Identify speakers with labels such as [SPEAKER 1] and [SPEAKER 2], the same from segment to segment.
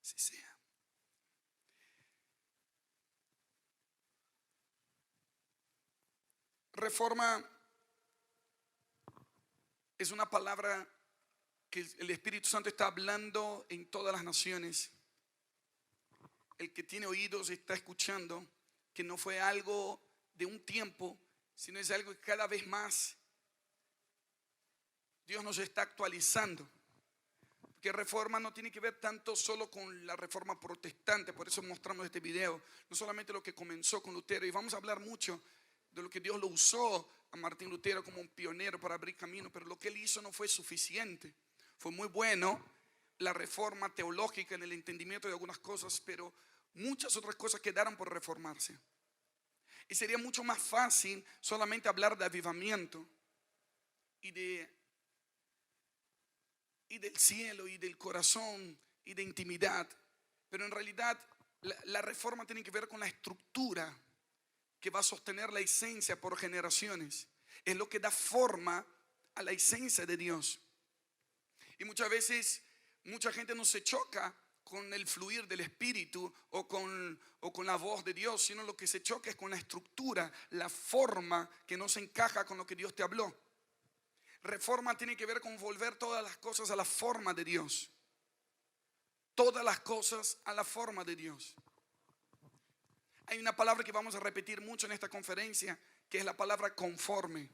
[SPEAKER 1] Así sea. Reforma es una palabra que el Espíritu Santo está hablando en todas las naciones. El que tiene oídos está escuchando que no fue algo de un tiempo, sino es algo que cada vez más Dios nos está actualizando. Que reforma no tiene que ver tanto solo con la reforma protestante, por eso mostramos este video, no solamente lo que comenzó con Lutero, y vamos a hablar mucho de lo que Dios lo usó a Martín Lutero como un pionero para abrir camino, pero lo que él hizo no fue suficiente. Fue muy bueno la reforma teológica en el entendimiento de algunas cosas, pero muchas otras cosas quedaron por reformarse. Y sería mucho más fácil solamente hablar de avivamiento y del cielo y del corazón y de intimidad, pero en realidad la reforma tiene que ver con la estructura que va a sostener la esencia por generaciones. Es lo que da forma a la esencia de Dios. Y muchas veces mucha gente no se choca con el fluir del Espíritu o con la voz de Dios, sino lo que se choca es con la estructura, la forma que no se encaja con lo que Dios te habló. Reforma tiene que ver con volver todas las cosas a la forma de Dios. Todas las cosas a la forma de Dios. Hay una palabra que vamos a repetir mucho en esta conferencia, que es la palabra conforme.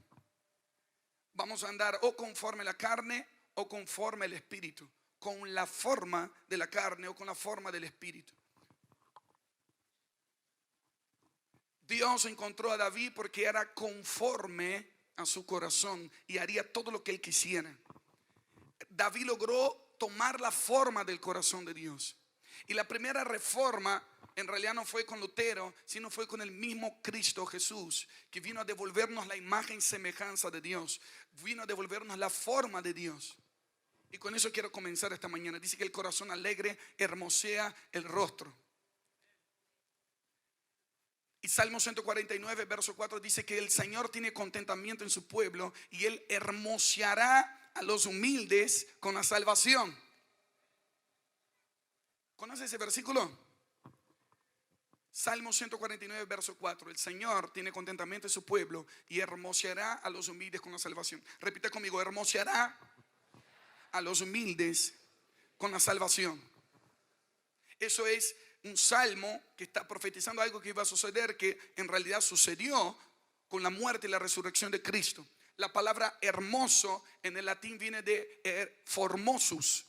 [SPEAKER 1] Vamos a andar o conforme la carne o conforme el espíritu, con la forma de la carne o con la forma del espíritu. Dios encontró a David porque era conforme a su corazón y haría todo lo que él quisiera. David logró tomar la forma del corazón de Dios. Y la primera reforma en realidad no fue con Lutero, sino fue con el mismo Cristo Jesús, que vino a devolvernos la imagen y semejanza de Dios, vino a devolvernos la forma de Dios. Y con eso quiero comenzar esta mañana. Dice que el corazón alegre hermosea el rostro. Y Salmo 149, verso 4 dice que el Señor tiene contentamiento en su pueblo y Él hermoseará a los humildes con la salvación. ¿Conoce ese versículo? Salmo 149, verso 4. El Señor tiene contentamiento en su pueblo y hermoseará a los humildes con la salvación. Repite conmigo: hermoseará a los humildes con la salvación. Eso es un salmo que está profetizando algo que iba a suceder, que en realidad sucedió con la muerte y la resurrección de Cristo. La palabra hermoso en el latín viene de formosus.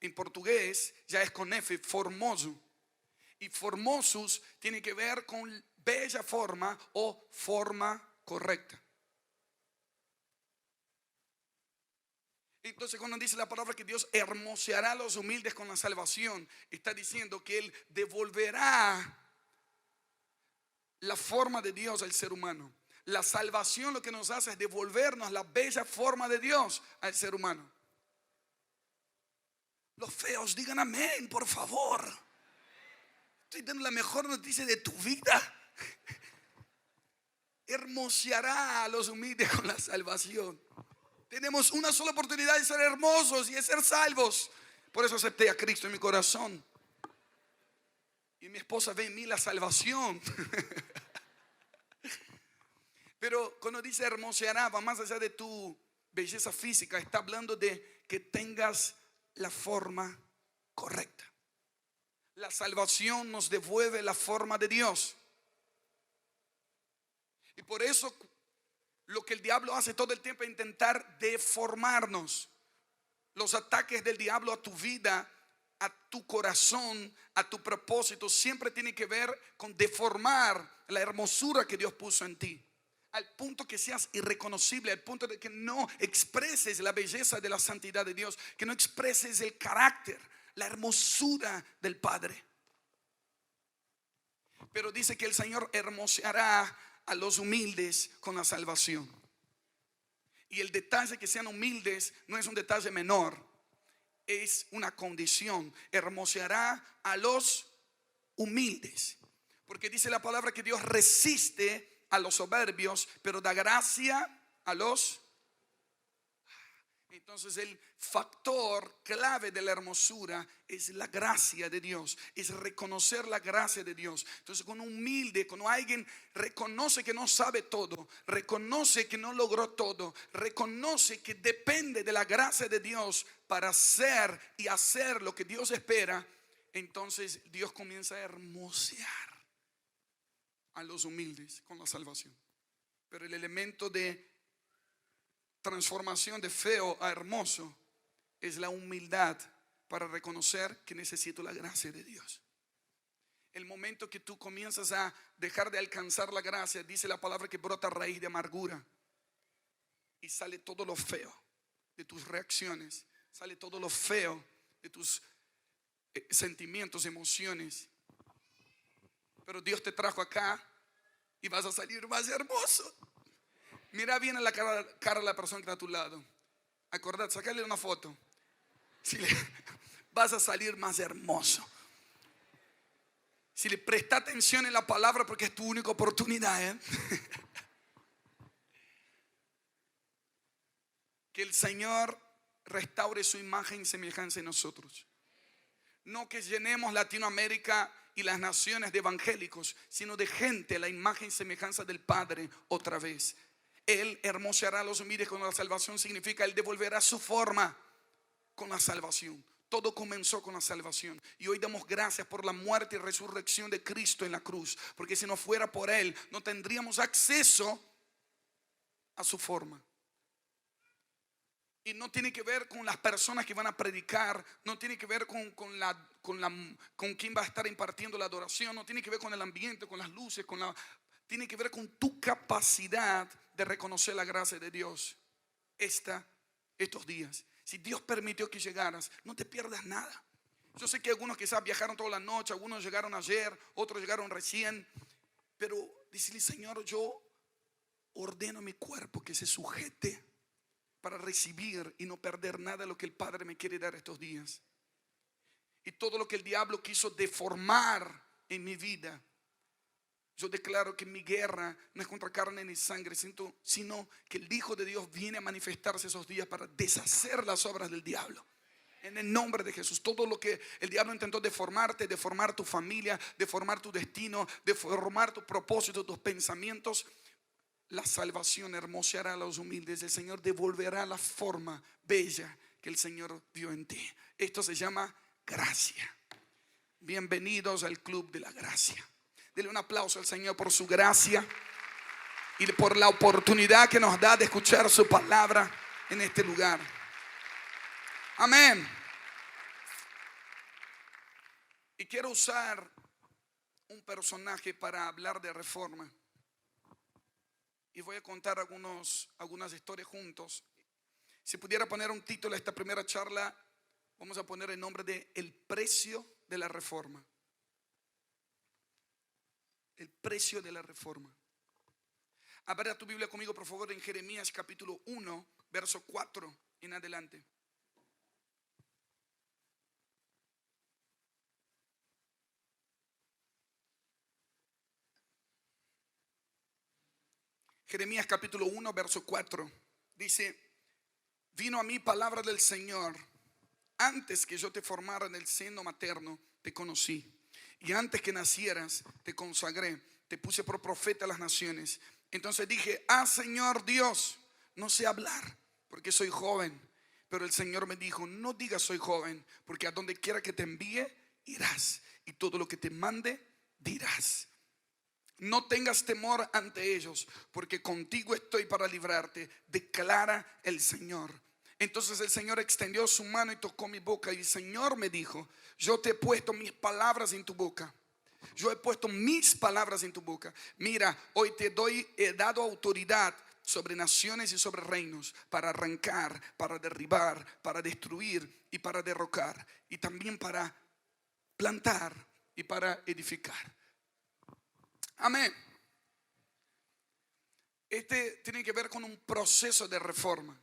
[SPEAKER 1] En portugués ya es con F, formoso. Y formosus tiene que ver con bella forma o forma correcta. Entonces, cuando dice la palabra que Dios hermoseará a los humildes con la salvación, está diciendo que Él devolverá la forma de Dios al ser humano. La salvación lo que nos hace es devolvernos la bella forma de Dios al ser humano. Los feos digan amén, por favor. Estoy dando la mejor noticia de tu vida. Hermoseará a los humildes con la salvación. Tenemos una sola oportunidad de ser hermosos y de ser salvos. Por eso acepté a Cristo en mi corazón. Y mi esposa ve en mí la salvación. Pero cuando dice hermoseará, va más allá de tu belleza física. Está hablando de que tengas la forma correcta. La salvación nos devuelve la forma de Dios. Y por eso lo que el diablo hace todo el tiempo es intentar deformarnos. Los ataques del diablo a tu vida, a tu corazón, a tu propósito, siempre tienen que ver con deformar la hermosura que Dios puso en ti. Al punto que seas irreconocible, al punto de que no expreses la belleza de la santidad de Dios, que no expreses el carácter, la hermosura del Padre. Pero dice que el Señor hermoseará a los humildes con la salvación. Y el detalle que sean humildes no es un detalle menor, es una condición. Hermoseará a los humildes, porque dice la palabra que Dios resiste a los soberbios, pero da gracia a los. Entonces el factor clave de la hermosura es la gracia de Dios, es reconocer la gracia de Dios. Entonces cuando humilde, cuando alguien reconoce que no sabe todo, reconoce que no logró todo, reconoce que depende de la gracia de Dios para ser y hacer lo que Dios espera, entonces Dios comienza a hermosear a los humildes con la salvación. Pero el elemento de transformación de feo a hermoso es la humildad para reconocer que necesito la gracia de Dios. El momento que tú comienzas a dejar de alcanzar la gracia, dice la palabra que brota raíz de amargura y sale todo lo feo de tus reacciones, sale todo lo feo de tus sentimientos, emociones. Pero Dios te trajo acá y vas a salir más hermoso. Mira bien a la cara de la persona que está a tu lado. Acordate, sacarle una foto. Si vas a salir más hermoso. Si le presta atención en la palabra, porque es tu única oportunidad, Que el Señor restaure su imagen y semejanza en nosotros. No que llenemos Latinoamérica y las naciones de evangélicos, sino de gente a la imagen y semejanza del Padre otra vez. Él hermoseará a los humildes con la salvación. Significa Él devolverá su forma con la salvación. Todo comenzó con la salvación. Y hoy damos gracias por la muerte y resurrección de Cristo en la cruz. Porque si no fuera por Él, no tendríamos acceso a su forma. Y no tiene que ver con las personas que van a predicar. No tiene que ver con quién va a estar impartiendo la adoración. No tiene que ver con el ambiente, con las luces, tiene que ver con tu capacidad de reconocer la gracia de Dios estos días. Si Dios permitió que llegaras, no te pierdas nada. Yo sé que algunos quizás viajaron toda la noche, algunos llegaron ayer, otros llegaron recién. Pero decirle: Señor, yo ordeno mi cuerpo que se sujete para recibir y no perder nada de lo que el Padre me quiere dar estos días. Y todo lo que el diablo quiso deformar en mi vida, yo declaro que mi guerra no es contra carne ni sangre, sino que el Hijo de Dios viene a manifestarse esos días para deshacer las obras del diablo. En el nombre de Jesús. Todo lo que el diablo intentó deformarte, deformar tu familia, deformar tu destino, deformar tu propósito, tus pensamientos, la salvación hermoseará a los humildes. El Señor devolverá la forma bella que el Señor dio en ti. Esto se llama gracia. Bienvenidos al club de la gracia. Dele un aplauso al Señor por su gracia y por la oportunidad que nos da de escuchar su palabra en este lugar. Amén. Y quiero usar un personaje para hablar de reforma. Y voy a contar algunas historias juntos. Si pudiera poner un título a esta primera charla, vamos a poner el nombre de El precio de la reforma. El precio de la reforma. Abra tu Biblia conmigo, por favor, en Jeremías capítulo 1, verso 4 en adelante. Jeremías capítulo 1, verso 4. Dice: vino a mí palabra del Señor. Antes que yo te formara en el seno materno, te conocí. Y antes que nacieras, te consagré. Te puse por profeta a las naciones. Entonces dije: Señor Dios, no sé hablar, porque soy joven. Pero el Señor me dijo: no digas soy joven, porque a donde quiera que te envíe, irás. Y todo lo que te mande, dirás. No tengas temor ante ellos, porque contigo estoy para librarte, declara el Señor. Entonces el Señor extendió su mano y tocó mi boca. Y el Señor me dijo: yo te he puesto mis palabras en tu boca. Yo he puesto mis palabras en tu boca. Mira, hoy he dado autoridad sobre naciones y sobre reinos, para arrancar, para derribar, para destruir y para derrocar, y también para plantar y para edificar. Amén. Este tiene que ver con un proceso de reforma.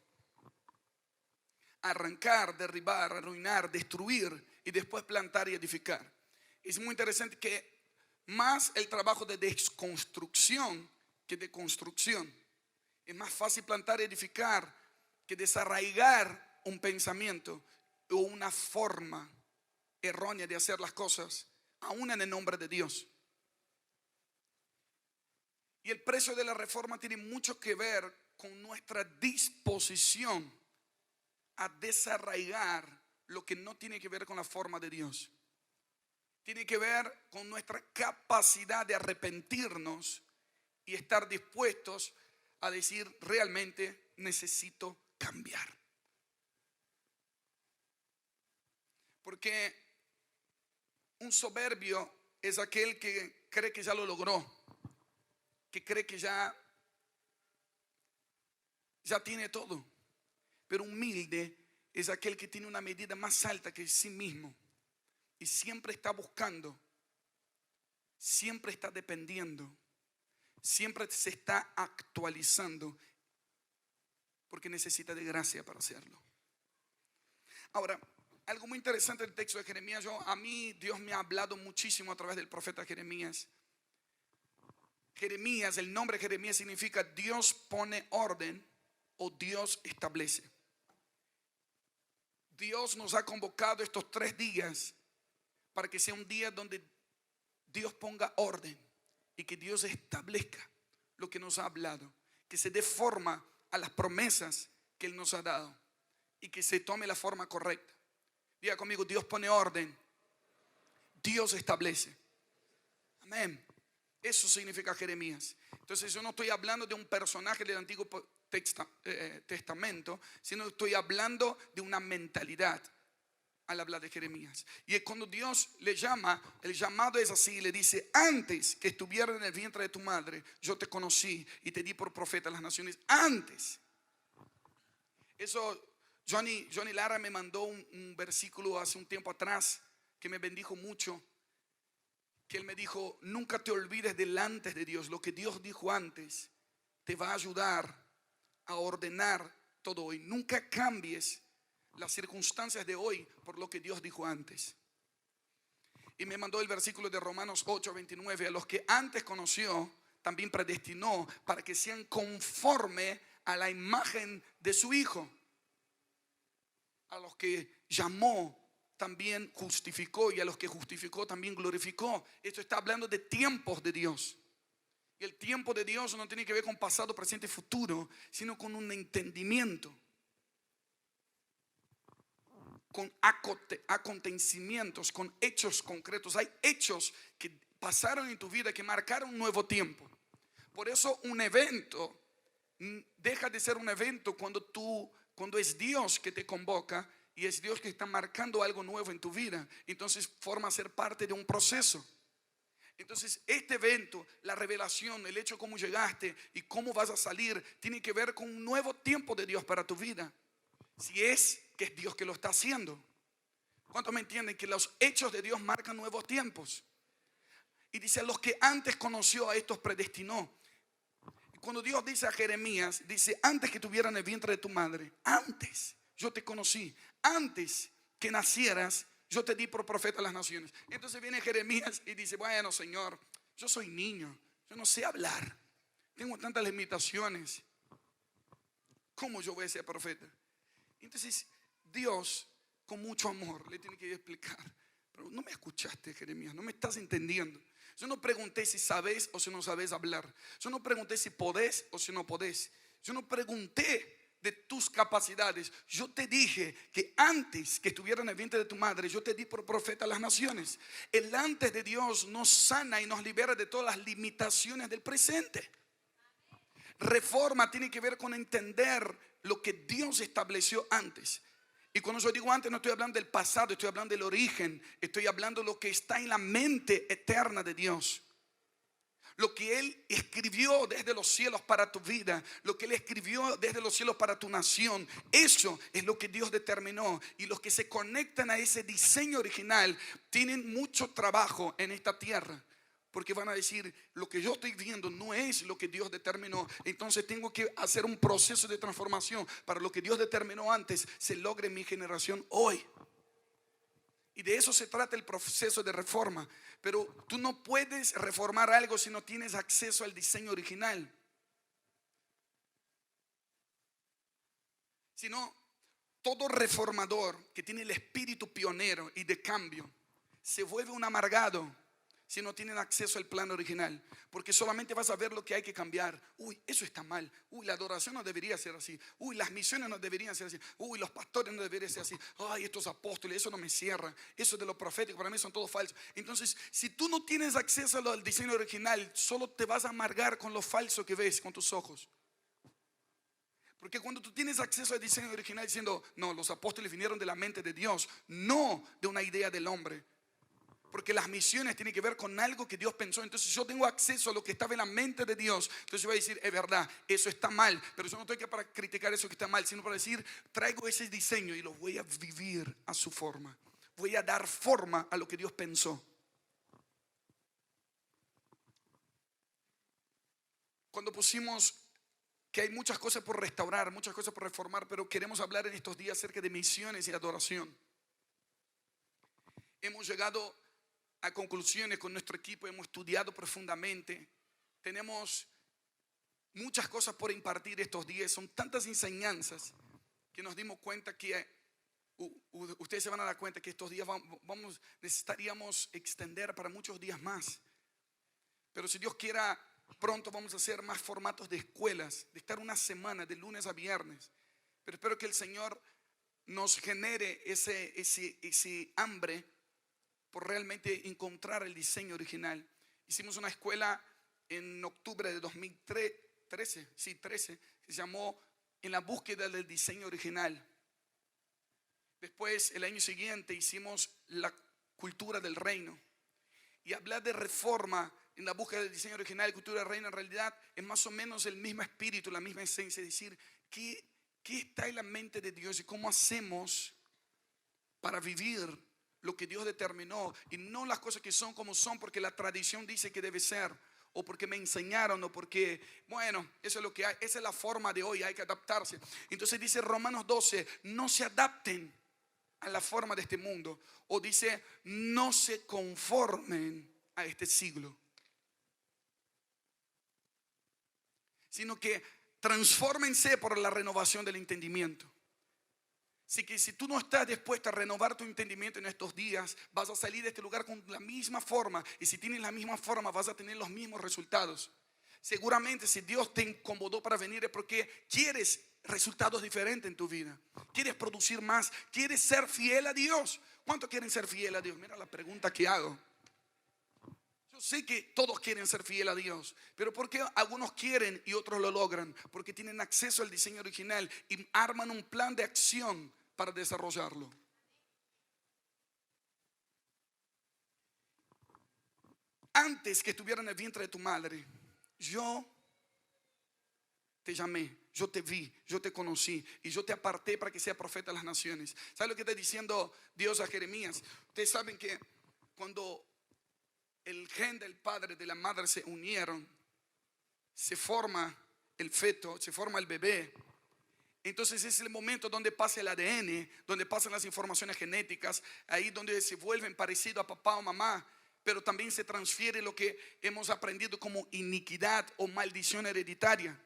[SPEAKER 1] Arrancar, derribar, arruinar, destruir y después plantar y edificar. Es muy interesante que más el trabajo de desconstrucción que de construcción. Es más fácil plantar y edificar que desarraigar un pensamiento o una forma errónea de hacer las cosas, aún en el nombre de Dios. Y el precio de la reforma tiene mucho que ver con nuestra disposición a desarraigar lo que no tiene que ver con la forma de Dios. Tiene que ver con nuestra capacidad de arrepentirnos y estar dispuestos a decir: realmente necesito cambiar. Porque un soberbio es aquel que cree que ya lo logró, que cree que ya tiene todo. Pero humilde es aquel que tiene una medida más alta que sí mismo y siempre está buscando, siempre está dependiendo, siempre se está actualizando, porque necesita de gracia para hacerlo. Ahora, algo muy interesante del texto de Jeremías. A mí Dios me ha hablado muchísimo a través del profeta Jeremías. Jeremías, el nombre Jeremías significa Dios pone orden o Dios establece. Dios nos ha convocado estos 3 días para que sea un día donde Dios ponga orden y que Dios establezca lo que nos ha hablado, que se dé forma a las promesas que Él nos ha dado y que se tome la forma correcta. Diga conmigo: Dios pone orden, Dios establece. Amén. Eso significa Jeremías. Entonces yo no estoy hablando de un personaje del Antiguo Testamento, sino estoy hablando de una mentalidad al hablar de Jeremías. Y es cuando Dios le llama, el llamado es así, le dice: antes que estuviera en el vientre de tu madre, yo te conocí y te di por profeta a las naciones. Antes. Eso, Johnny Lara me mandó un versículo hace un tiempo atrás que me bendijo mucho, que él me dijo: nunca te olvides del antes de Dios. Lo que Dios dijo antes te va a ayudar a ordenar todo hoy. Nunca cambies las circunstancias de hoy por lo que Dios dijo antes. Y me mandó el versículo de Romanos 8:29: a los que antes conoció también predestinó para que sean conforme a la imagen de su Hijo. A los que llamó también justificó, y a los que justificó también glorificó. Esto está hablando de tiempos de Dios. Y el tiempo de Dios no tiene que ver con pasado, presente y futuro, sino con un entendimiento, con acontecimientos, con hechos concretos. Hay hechos que pasaron en tu vida que marcaron un nuevo tiempo. Por eso un evento deja de ser un evento cuando es Dios que te convoca y es Dios que está marcando algo nuevo en tu vida. Entonces forma a ser parte de un proceso. Entonces este evento, la revelación, el hecho de cómo llegaste y cómo vas a salir, tiene que ver con un nuevo tiempo de Dios para tu vida. Si es que es Dios que lo está haciendo. ¿Cuántos me entienden? Que los hechos de Dios marcan nuevos tiempos. Y dice: a los que antes conoció, a estos predestinó. Y cuando Dios dice a Jeremías, dice: antes que tuvieran el vientre de tu madre, antes yo te conocí, antes que nacieras, yo te di por profeta a las naciones. Entonces viene Jeremías y dice: bueno, Señor, yo soy niño, yo no sé hablar, tengo tantas limitaciones, ¿cómo yo voy a ser profeta? Entonces Dios, con mucho amor, le tiene que explicar: pero no me escuchaste, Jeremías, no me estás entendiendo. Yo no pregunté si sabes o si no sabes hablar. Yo no pregunté si podés o si no podés. Yo no pregunté de tus capacidades. Yo te dije que antes que estuviera en el vientre de tu madre, yo te di por profeta a las naciones. El antes de Dios nos sana y nos libera de todas las limitaciones del presente. Reforma tiene que ver con entender lo que Dios estableció antes. Y cuando yo digo antes, no estoy hablando del pasado, estoy hablando del origen. Estoy hablando de lo que está en la mente eterna de Dios. Lo que Él escribió desde los cielos para tu vida, lo que Él escribió desde los cielos para tu nación, eso es lo que Dios determinó. Y los que se conectan a ese diseño original tienen mucho trabajo en esta tierra, porque van a decir: lo que yo estoy viendo no es lo que Dios determinó. Entonces tengo que hacer un proceso de transformación para lo que Dios determinó antes se logre en mi generación hoy. Y de eso se trata el proceso de reforma. Pero tú no puedes reformar algo si no tienes acceso al diseño original. Sino todo reformador que tiene el espíritu pionero y de cambio se vuelve un amargado si no tienen acceso al plan original, porque solamente vas a ver lo que hay que cambiar. Uy, eso está mal. Uy, la adoración no debería ser así. Uy, las misiones no deberían ser así. Uy, los pastores no deberían ser así. Ay, estos apóstoles, eso no me cierra. Eso de lo profético para mí son todos falsos. Entonces, si tú no tienes acceso al diseño original, solo te vas a amargar con lo falso que ves con tus ojos. Porque cuando tú tienes acceso al diseño original diciendo, no, los apóstoles vinieron de la mente de Dios, no de una idea del hombre. Porque las misiones tienen que ver con algo que Dios pensó. Entonces yo tengo acceso a lo que estaba en la mente de Dios. Entonces yo voy a decir, es verdad, eso está mal. Pero yo no estoy aquí para criticar eso que está mal, sino para decir, traigo ese diseño y lo voy a vivir a su forma. Voy a dar forma a lo que Dios pensó. Cuando pusimos que hay muchas cosas por restaurar, muchas cosas por reformar, pero queremos hablar en estos días acerca de misiones y adoración. Hemos llegado a conclusiones con nuestro equipo, hemos estudiado profundamente, tenemos muchas cosas por impartir estos días, son tantas enseñanzas que nos dimos cuenta que ustedes se van a dar cuenta que estos días necesitaríamos extender para muchos días más. Pero si Dios quiera, pronto vamos a hacer más formatos de escuelas, de estar una semana de lunes a viernes. Pero espero que el Señor nos genere ese hambre por realmente encontrar el diseño original. Hicimos una escuela en octubre de 2013, que se llamó En la búsqueda del diseño original. Después, el año siguiente, hicimos la cultura del reino. Y hablar de reforma en la búsqueda del diseño original y cultura del reino en realidad es más o menos el mismo espíritu, la misma esencia. Es decir, ¿qué está en la mente de Dios y cómo hacemos para vivir lo que Dios determinó? Y no las cosas que son como son porque la tradición dice que debe ser, o porque me enseñaron, o porque, bueno, eso es lo que hay, esa es la forma de hoy, hay que adaptarse. Entonces dice Romanos 12, no se adapten a la forma de este mundo. O dice, no se conformen a este siglo, sino que transfórmense por la renovación del entendimiento. Así que si tú no estás dispuesto a renovar tu entendimiento en estos días, vas a salir de este lugar con la misma forma. Y si tienes la misma forma, vas a tener los mismos resultados. Seguramente si Dios te incomodó para venir es porque quieres resultados diferentes en tu vida. Quieres producir más, quieres ser fiel a Dios. ¿Cuántos quieren ser fiel a Dios? Mira la pregunta que hago. Yo sé que todos quieren ser fiel a Dios, pero ¿por qué algunos quieren y otros lo logran? Porque tienen acceso al diseño original y arman un plan de acción para desarrollarlo. Antes que estuviera en el vientre de tu madre, yo te llamé, yo te vi, yo te conocí y yo te aparté para que sea profeta de las naciones. ¿Sabe lo que está diciendo Dios a Jeremías? Ustedes saben que cuando el gen del padre y de la madre se unieron, se forma el feto, se forma el bebé. Entonces es el momento donde pasa el ADN, donde pasan las informaciones genéticas, ahí donde se vuelven parecidos a papá o mamá, pero también se transfiere lo que hemos aprendido como iniquidad o maldición hereditaria.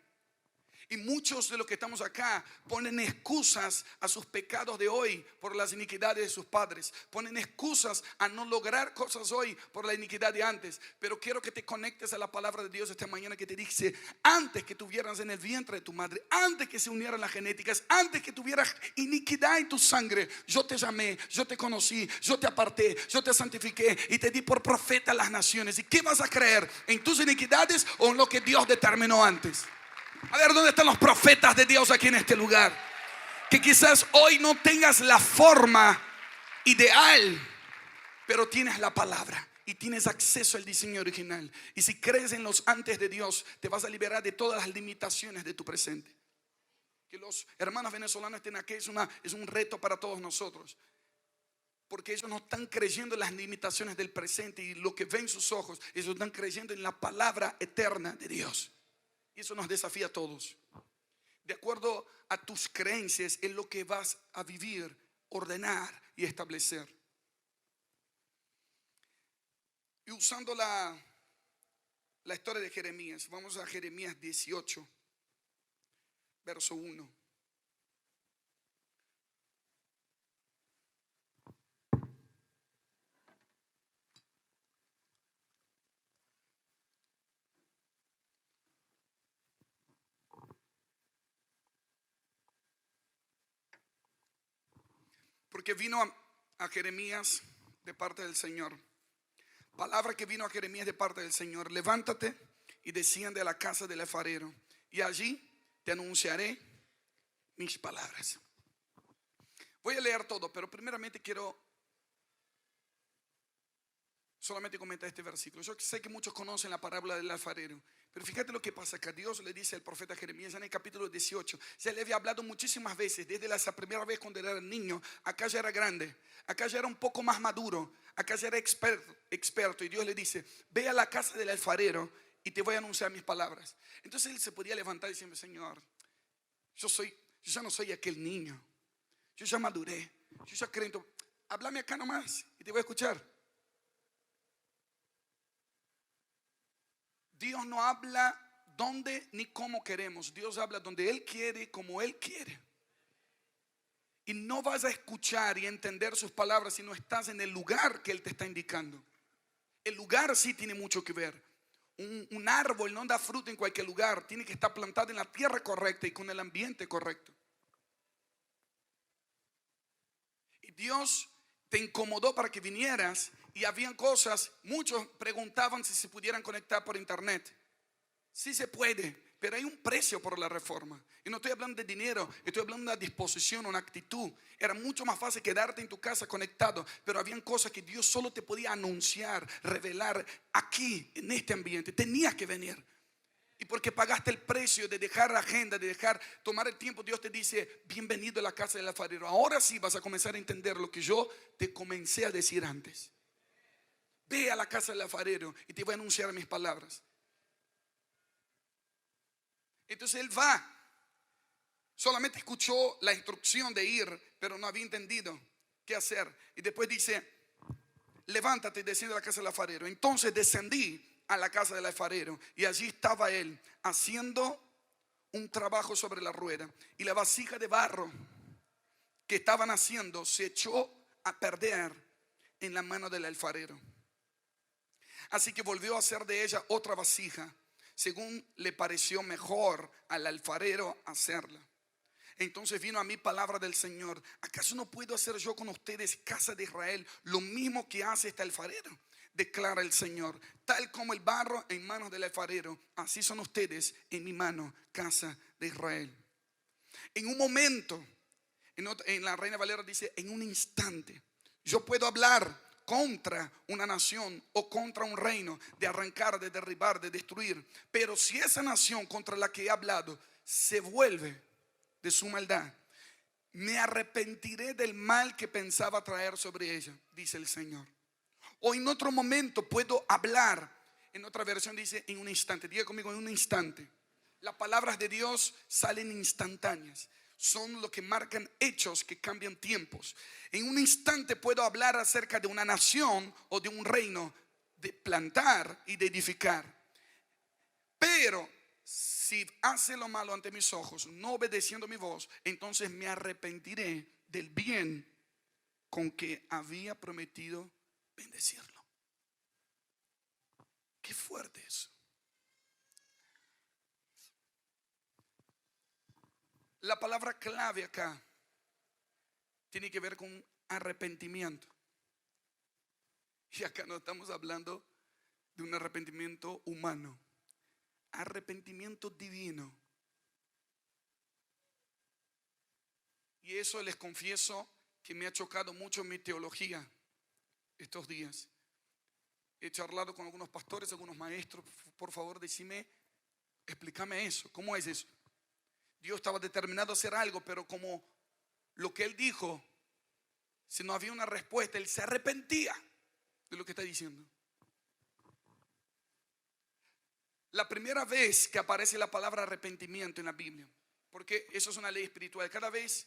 [SPEAKER 1] Y muchos de los que estamos acá ponen excusas a sus pecados de hoy por las iniquidades de sus padres. Ponen excusas a no lograr cosas hoy por la iniquidad de antes. Pero quiero que te conectes a la palabra de Dios esta mañana que te dice, antes que tuvieras en el vientre de tu madre, antes que se unieran las genéticas, antes que tuvieras iniquidad en tu sangre, yo te llamé, yo te conocí, yo te aparté, yo te santifiqué y te di por profeta a las naciones. ¿Y qué vas a creer? ¿En tus iniquidades o en lo que Dios determinó antes? A ver, ¿dónde están los profetas de Dios aquí en este lugar? Que quizás hoy no tengas la forma ideal, pero tienes la palabra y tienes acceso al diseño original. Y si crees en los antes de Dios, te vas a liberar de todas las limitaciones de tu presente. Que los hermanos venezolanos estén aquí es un reto para todos nosotros. Porque ellos no están creyendo en las limitaciones del presente y lo que ven sus ojos. Ellos están creyendo en la palabra eterna de Dios. Y eso nos desafía a todos. De acuerdo a tus creencias es lo que vas a vivir, ordenar y establecer. Y usando la historia de Jeremías, vamos a Jeremías 18, verso 1. Porque vino a Jeremías de parte del Señor. Palabra que vino a Jeremías de parte del Señor. Levántate y desciende a la casa del alfarero, y allí te anunciaré mis palabras. Voy a leer todo, pero primeramente quiero solamente comentar este versículo. Yo sé que muchos conocen la parábola del alfarero, pero fíjate lo que pasa acá. Dios le dice al profeta Jeremías en el capítulo 18. Se le había hablado muchísimas veces, desde la primera vez cuando era niño. Acá ya era grande, acá ya era un poco más maduro, acá ya era experto. Y Dios le dice: ve a la casa del alfarero y te voy a anunciar mis palabras. Entonces él se podía levantar y decirme: Señor, yo ya no soy aquel niño, yo ya maduré, yo ya creo. Háblame acá nomás y te voy a escuchar. Dios no habla donde ni cómo queremos. Dios habla donde Él quiere, como Él quiere. Y no vas a escuchar y entender sus palabras si no estás en el lugar que Él te está indicando. El lugar sí tiene mucho que ver. Un árbol no da fruto en cualquier lugar. Tiene que estar plantado en la tierra correcta y con el ambiente correcto. Y Dios te incomodó para que vinieras. Y habían cosas, muchos preguntaban si se pudieran conectar por internet. Sí se puede, pero hay un precio por la reforma. Y no estoy hablando de dinero, estoy hablando de una disposición, una actitud. Era mucho más fácil quedarte en tu casa conectado, pero habían cosas que Dios solo te podía anunciar, revelar aquí, en este ambiente. Tenías que venir. Y porque pagaste el precio de dejar la agenda, de tomar el tiempo, Dios te dice: bienvenido a la casa del alfarero. Ahora sí vas a comenzar a entender lo que yo te comencé a decir antes. Ve a la casa del alfarero y te voy a anunciar mis palabras. Entonces él va. Solamente escuchó la instrucción de ir, pero no había entendido qué hacer. Y después dice: levántate y desciende a la casa del alfarero. Entonces descendí a la casa del alfarero, y allí estaba él haciendo un trabajo sobre la rueda. Y la vasija de barro que estaban haciendo se echó a perder en la mano del alfarero. Así que volvió a hacer de ella otra vasija, según le pareció mejor al alfarero hacerla. Entonces vino a mí palabra del Señor: ¿acaso no puedo hacer yo con ustedes, casa de Israel, lo mismo que hace este alfarero? Declara el Señor: tal como el barro en manos del alfarero, así son ustedes en mi mano, casa de Israel. En un momento, en la Reina Valera dice: en un instante, yo puedo hablar contra una nación o contra un reino, de arrancar, de derribar, de destruir. Pero si esa nación contra la que he hablado se vuelve de su maldad, me arrepentiré del mal que pensaba traer sobre ella, dice el Señor. O en otro momento puedo hablar. En otra versión dice: en un instante. Diga conmigo: en un instante. Las palabras de Dios salen instantáneas. Son lo que marcan hechos que cambian tiempos. En un instante puedo hablar acerca de una nación o de un reino, de plantar y de edificar. Pero si hace lo malo ante mis ojos, no obedeciendo mi voz, entonces me arrepentiré del bien con que había prometido bendecirlo. Qué fuerte eso. La palabra clave acá tiene que ver con arrepentimiento. Y acá no estamos hablando de un arrepentimiento humano, arrepentimiento divino. Y eso les confieso que me ha chocado mucho en mi teología estos días. He charlado con algunos pastores, algunos maestros. Por favor, decime, explícame eso. ¿Cómo es eso? Dios estaba determinado a hacer algo, pero como lo que Él dijo, si no había una respuesta, Él se arrepentía de lo que está diciendo. La primera vez que aparece la palabra arrepentimiento en la Biblia, porque eso es una ley espiritual, cada vez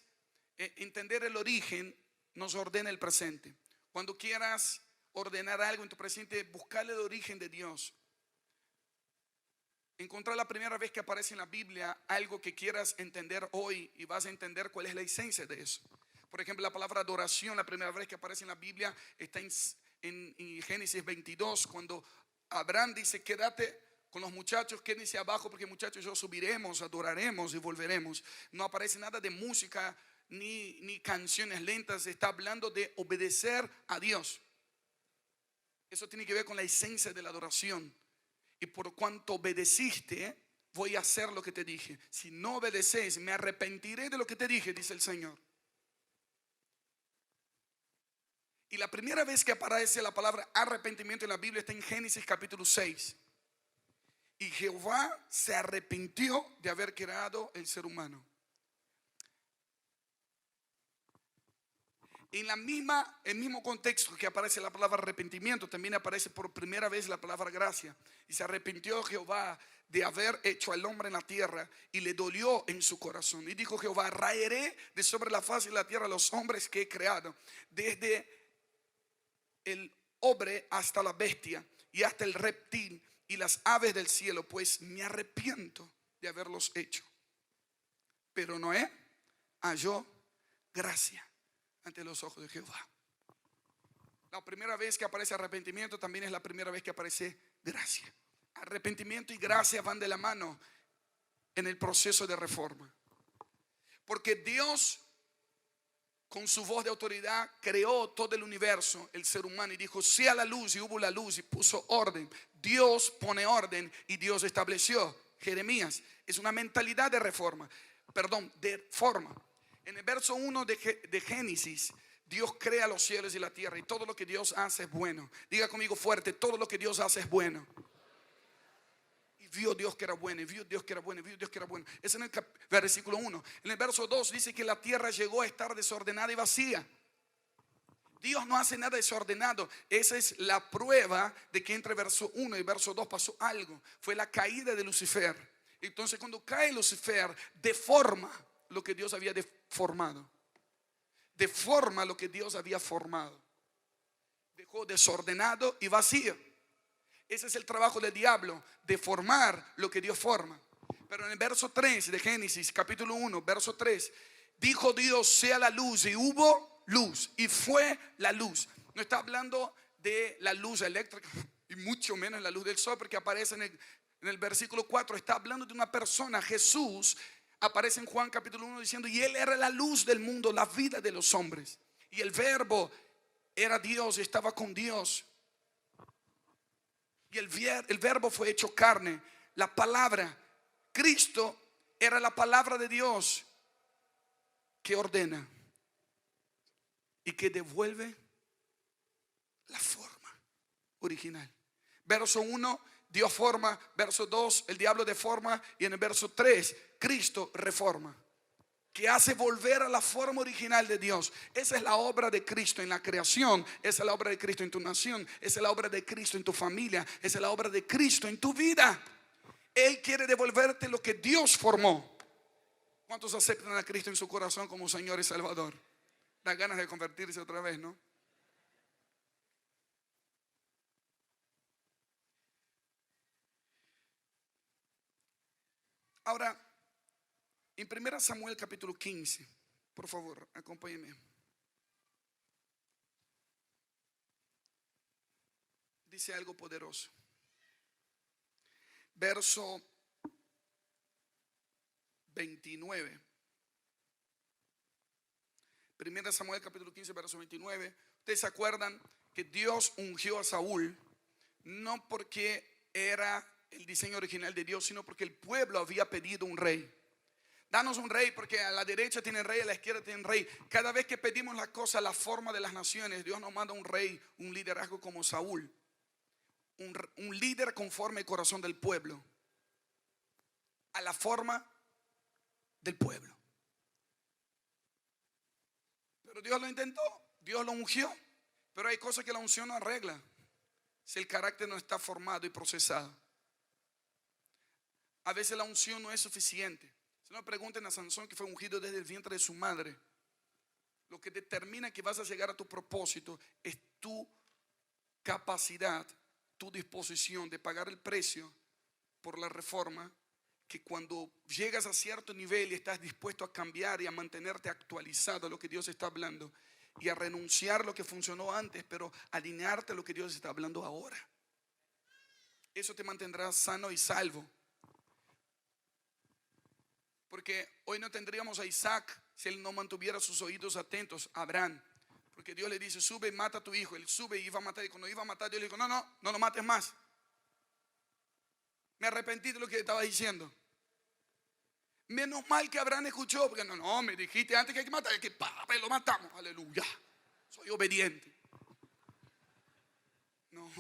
[SPEAKER 1] entender el origen nos ordena el presente. Cuando quieras ordenar algo en tu presente, buscarle el origen de Dios. Encontrar la primera vez que aparece en la Biblia algo que quieras entender hoy, y vas a entender cuál es la esencia de eso. Por ejemplo, la palabra adoración, la primera vez que aparece en la Biblia está en Génesis 22, cuando Abraham dice: quédate con los muchachos, quédense abajo, porque muchachos, yo subiremos, adoraremos y volveremos. No aparece nada de música ni canciones lentas. Está hablando de obedecer a Dios. Eso tiene que ver con la esencia de la adoración. Y por cuanto obedeciste, voy a hacer lo que te dije. Si no obedeces, me arrepentiré de lo que te dije, dice el Señor. Y la primera vez que aparece la palabra arrepentimiento en la Biblia está en Génesis capítulo 6. Y Jehová se arrepintió de haber creado el ser humano. En el mismo contexto que aparece la palabra arrepentimiento, también aparece por primera vez la palabra gracia. Y se arrepintió Jehová de haber hecho al hombre en la tierra, y le dolió en su corazón. Y dijo Jehová: raeré de sobre la faz de la tierra a los hombres que he creado, desde el hombre hasta la bestia y hasta el reptil y las aves del cielo, pues me arrepiento de haberlos hecho. Pero Noé halló gracia ante los ojos de Jehová. La primera vez que aparece arrepentimiento también es la primera vez que aparece gracia. Arrepentimiento y gracia van de la mano en el proceso de reforma. Porque Dios, con su voz de autoridad, creó todo el universo, el ser humano, y dijo: sea la luz, y hubo la luz, y puso orden. Dios pone orden y Dios estableció. Jeremías, es una mentalidad de reforma, de forma. En el verso 1 de Génesis, Dios crea los cielos y la tierra, y todo lo que Dios hace es bueno. Diga conmigo fuerte: todo lo que Dios hace es bueno. Y vio Dios que era bueno, y vio Dios que era bueno, y vio Dios que era bueno. Es en el versículo 1. En el verso 2 dice que la tierra llegó a estar desordenada y vacía. Dios no hace nada desordenado. Esa es la prueba de que entre verso 1 y verso 2 pasó algo. Fue la caída de Lucifer. Entonces, cuando cae Lucifer, deforma lo que Dios había formado. Deforma lo que Dios había formado. Dejó desordenado y vacío. Ese es el trabajo del diablo, deformar lo que Dios forma. Pero en el verso 3 de Génesis capítulo 1, verso 3, dijo Dios: sea la luz, y hubo luz, y fue la luz. No está hablando de la luz eléctrica, y mucho menos la luz del sol, porque aparece en el versículo 4. Está hablando de una persona, Jesús. Aparece en Juan capítulo 1 diciendo: y Él era la luz del mundo, la vida de los hombres. Y el verbo era Dios, estaba con Dios. Y el verbo fue hecho carne. La palabra, Cristo, era la palabra de Dios que ordena y que devuelve la forma original. Verso 1, Dios forma. Verso 2, el diablo deforma. Y en el verso 3, Cristo reforma, que hace volver a la forma original de Dios. Esa es la obra de Cristo en la creación. Esa es la obra de Cristo en tu nación. Esa es la obra de Cristo en tu familia. Esa es la obra de Cristo en tu vida. Él quiere devolverte lo que Dios formó. ¿Cuántos aceptan a Cristo en su corazón como Señor y Salvador? Da ganas de convertirse otra vez, ¿no? Ahora, en 1 Samuel capítulo 15, por favor, acompáñenme. Dice algo poderoso. Verso 29. 1 Samuel capítulo 15, verso 29. Ustedes se acuerdan que Dios ungió a Saúl, no porque era el diseño original de Dios, sino porque el pueblo había pedido un rey. Danos un rey, porque a la derecha tiene rey, a la izquierda tiene rey. Cada vez que pedimos las cosas, la forma de las naciones, Dios nos manda un rey, un liderazgo como Saúl. Un líder conforme al corazón del pueblo, a la forma del pueblo. Pero Dios lo intentó, Dios lo ungió. Pero hay cosas que la unción no arregla si el carácter no está formado y procesado. A veces la unción no es suficiente. Si no, pregunten a Sansón, que fue ungido desde el vientre de su madre. Lo que determina que vas a llegar a tu propósito es tu capacidad, tu disposición de pagar el precio por la reforma. Que cuando llegas a cierto nivel y estás dispuesto a cambiar y a mantenerte actualizado a lo que Dios está hablando, y a renunciar a lo que funcionó antes, pero alinearte a lo que Dios está hablando ahora, eso te mantendrá sano y salvo. Porque hoy no tendríamos a Isaac si él no mantuviera sus oídos atentos a Abraham. Porque Dios le dice, sube y mata a tu hijo. Él sube y iba a matar. Y cuando iba a matar, Dios le dijo, no lo mates más. Me arrepentí de lo que estaba diciendo. Menos mal que Abraham escuchó, porque no, me dijiste antes que hay que matar, es que lo matamos, aleluya. Soy obediente. No.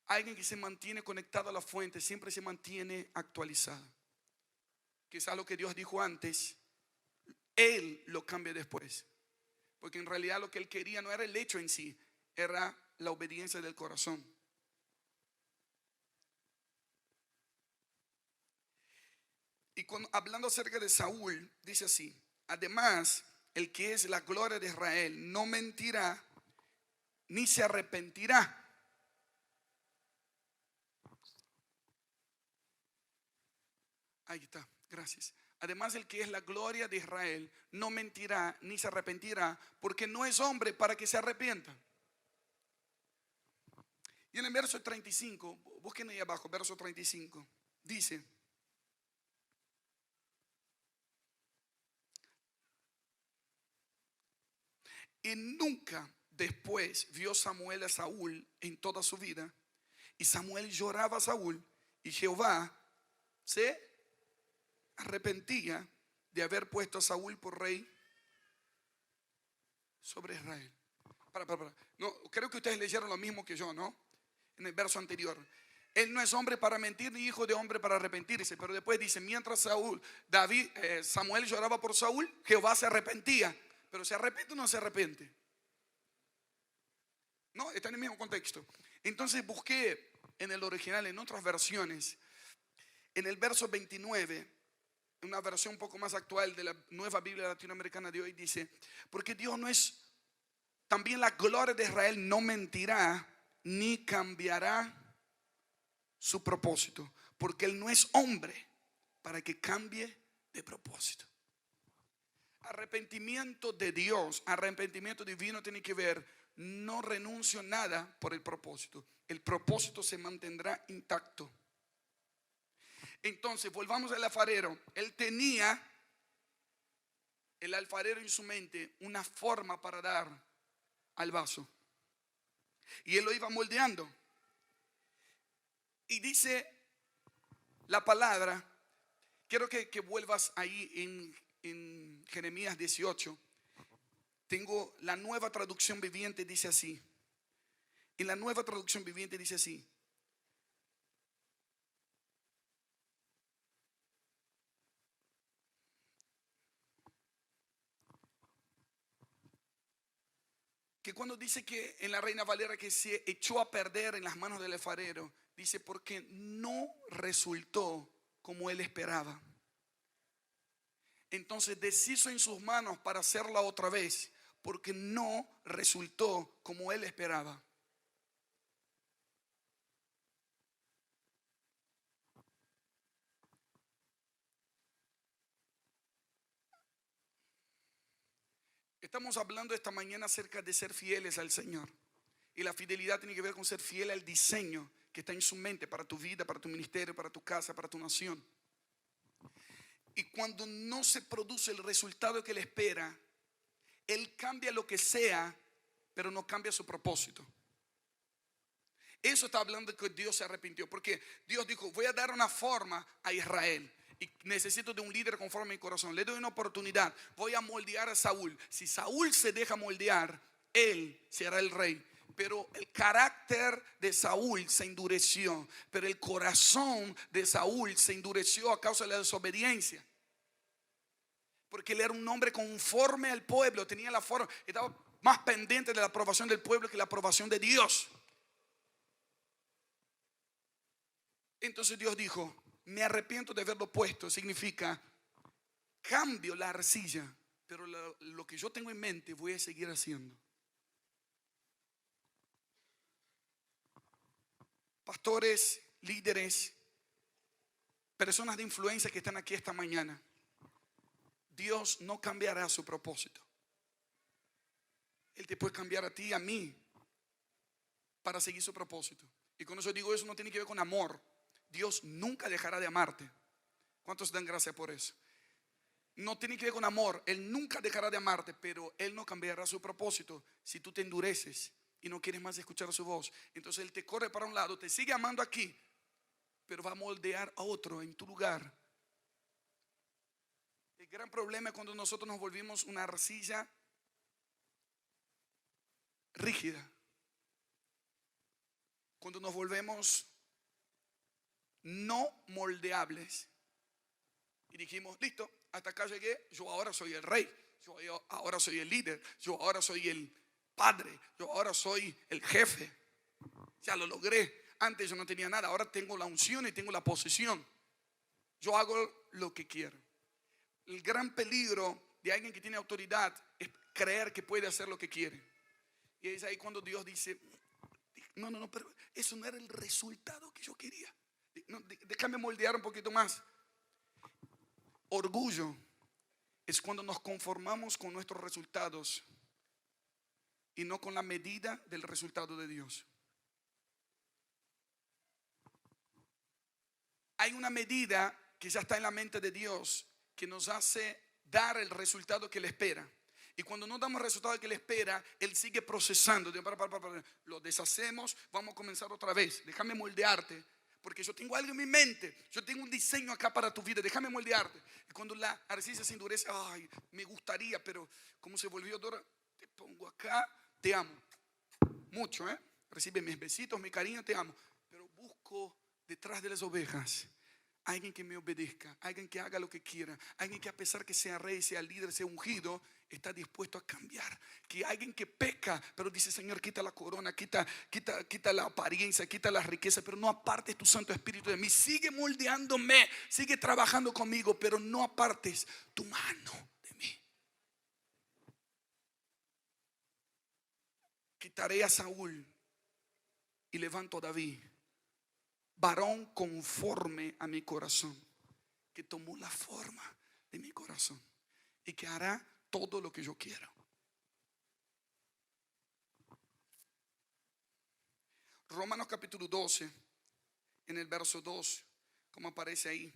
[SPEAKER 1] Alguien que se mantiene conectado a la fuente siempre se mantiene actualizado. Quizás lo que Dios dijo antes, Él lo cambia después. Porque en realidad lo que Él quería no era el hecho en sí, era la obediencia del corazón. Y hablando acerca de Saúl, dice así: además, el que es la gloria de Israel no mentirá ni se arrepentirá. Ahí está, gracias. Además, el que es la gloria de Israel no mentirá ni se arrepentirá, porque no es hombre para que se arrepienta. Y en el verso 35, busquen ahí abajo, verso 35, dice: y nunca después vio Samuel a Saúl en toda su vida. Y Samuel lloraba a Saúl, y Jehová se arrepentía de haber puesto a Saúl por rey sobre Israel. Para. No, creo que ustedes leyeron lo mismo que yo, ¿no? En el verso anterior. Él no es hombre para mentir ni hijo de hombre para arrepentirse. Pero después dice, mientras Samuel lloraba por Saúl, Jehová se arrepentía. Pero ¿se arrepiente o no se arrepiente? No, está en el mismo contexto. Entonces busqué en el original, en otras versiones, en el verso 29, una versión un poco más actual de la Nueva Biblia Latinoamericana de hoy, dice: porque Dios no es, también la gloria de Israel no mentirá ni cambiará su propósito, porque Él no es hombre para que cambie de propósito. Arrepentimiento de Dios, arrepentimiento divino tiene que ver, no renuncio nada por el propósito. El propósito se mantendrá intacto. Entonces, volvamos al alfarero. Él tenía, el alfarero en su mente, una forma para dar al vaso. Y él lo iba moldeando. Y dice la palabra, quiero que vuelvas ahí en Jeremías 18. Tengo la Nueva Traducción Viviente, dice así. En la Nueva Traducción Viviente dice así: que cuando dice que en la Reina Valera que se echó a perder en las manos del alfarero, dice porque no resultó como él esperaba. Entonces deshizo en sus manos para hacerla otra vez, porque no resultó como él esperaba. Estamos hablando esta mañana acerca de ser fieles al Señor. Y la fidelidad tiene que ver con ser fiel al diseño que está en su mente para tu vida, para tu ministerio, para tu casa, para tu nación. Y cuando no se produce el resultado que él espera, él cambia lo que sea, pero no cambia su propósito. Eso está hablando de que Dios se arrepintió, porque Dios dijo: voy a dar una forma a Israel y necesito de un líder conforme a mi corazón. Le doy una oportunidad, voy a moldear a Saúl. Si Saúl se deja moldear, él será el rey. Pero el carácter de Saúl se endureció, pero el corazón de Saúl se endureció a causa de la desobediencia. Porque él era un hombre conforme al pueblo, tenía la forma, estaba más pendiente de la aprobación del pueblo que la aprobación de Dios. Entonces Dios dijo: me arrepiento de haberlo puesto. Significa, cambio la arcilla, pero lo que yo tengo en mente voy a seguir haciendo. Pastores, líderes, personas de influencia que están aquí esta mañana, Dios no cambiará su propósito. Él te puede cambiar a ti y a mí para seguir su propósito. Y con eso digo, eso no tiene que ver con amor. Dios nunca dejará de amarte. ¿Cuántos dan gracias por eso? no tiene que ver con amor. Él nunca dejará de amarte, pero Él no cambiará su propósito si tú te endureces y no quieres más escuchar su voz. Entonces Él te corre para un lado, te sigue amando aquí, pero va a moldear a otro en tu lugar. El gran problema es cuando nosotros nos volvimos una arcilla rígida, cuando nos volvemos no moldeables y dijimos, listo, hasta acá llegué, yo ahora soy el rey, yo ahora soy el líder, yo ahora soy el padre, yo ahora soy el jefe, ya lo logré. Antes yo no tenía nada, ahora tengo la unción y tengo la posesión, yo hago lo que quiero. El gran peligro de alguien que tiene autoridad es creer que puede hacer lo que quiere. Y es ahí cuando Dios dice, no, pero eso no era el resultado que yo quería. No, déjame moldear un poquito más. Orgullo es cuando nos conformamos con nuestros resultados y no con la medida del resultado de Dios. Hay una medida que ya está en la mente de Dios que nos hace dar el resultado que Él espera. Y cuando no damos el resultado que Él espera, Él sigue procesando. Lo deshacemos, vamos a comenzar otra vez. Déjame moldearte, porque yo tengo algo en mi mente. Yo tengo un diseño acá para tu vida. Déjame moldearte. Y cuando la arcilla se endurece, ay, me gustaría, pero como se volvió dura, te pongo acá, te amo mucho, recibe mis besitos, mi cariño, te amo. Pero busco detrás de las ovejas alguien que me obedezca, alguien que haga lo que quiera, alguien que a pesar que sea rey, sea líder, sea ungido, está dispuesto a cambiar. Que alguien que peca, pero dice, Señor, quita la corona, quita la apariencia, quita la riqueza, pero no apartes tu Santo Espíritu de mí. Sigue moldeándome, sigue trabajando conmigo, pero no apartes tu mano de mí. Quitaré a Saúl y levanto a David, varón conforme a mi corazón, que tomó la forma de mi corazón y que hará todo lo que yo quiero. Romanos capítulo 12, en el verso 2, como aparece ahí,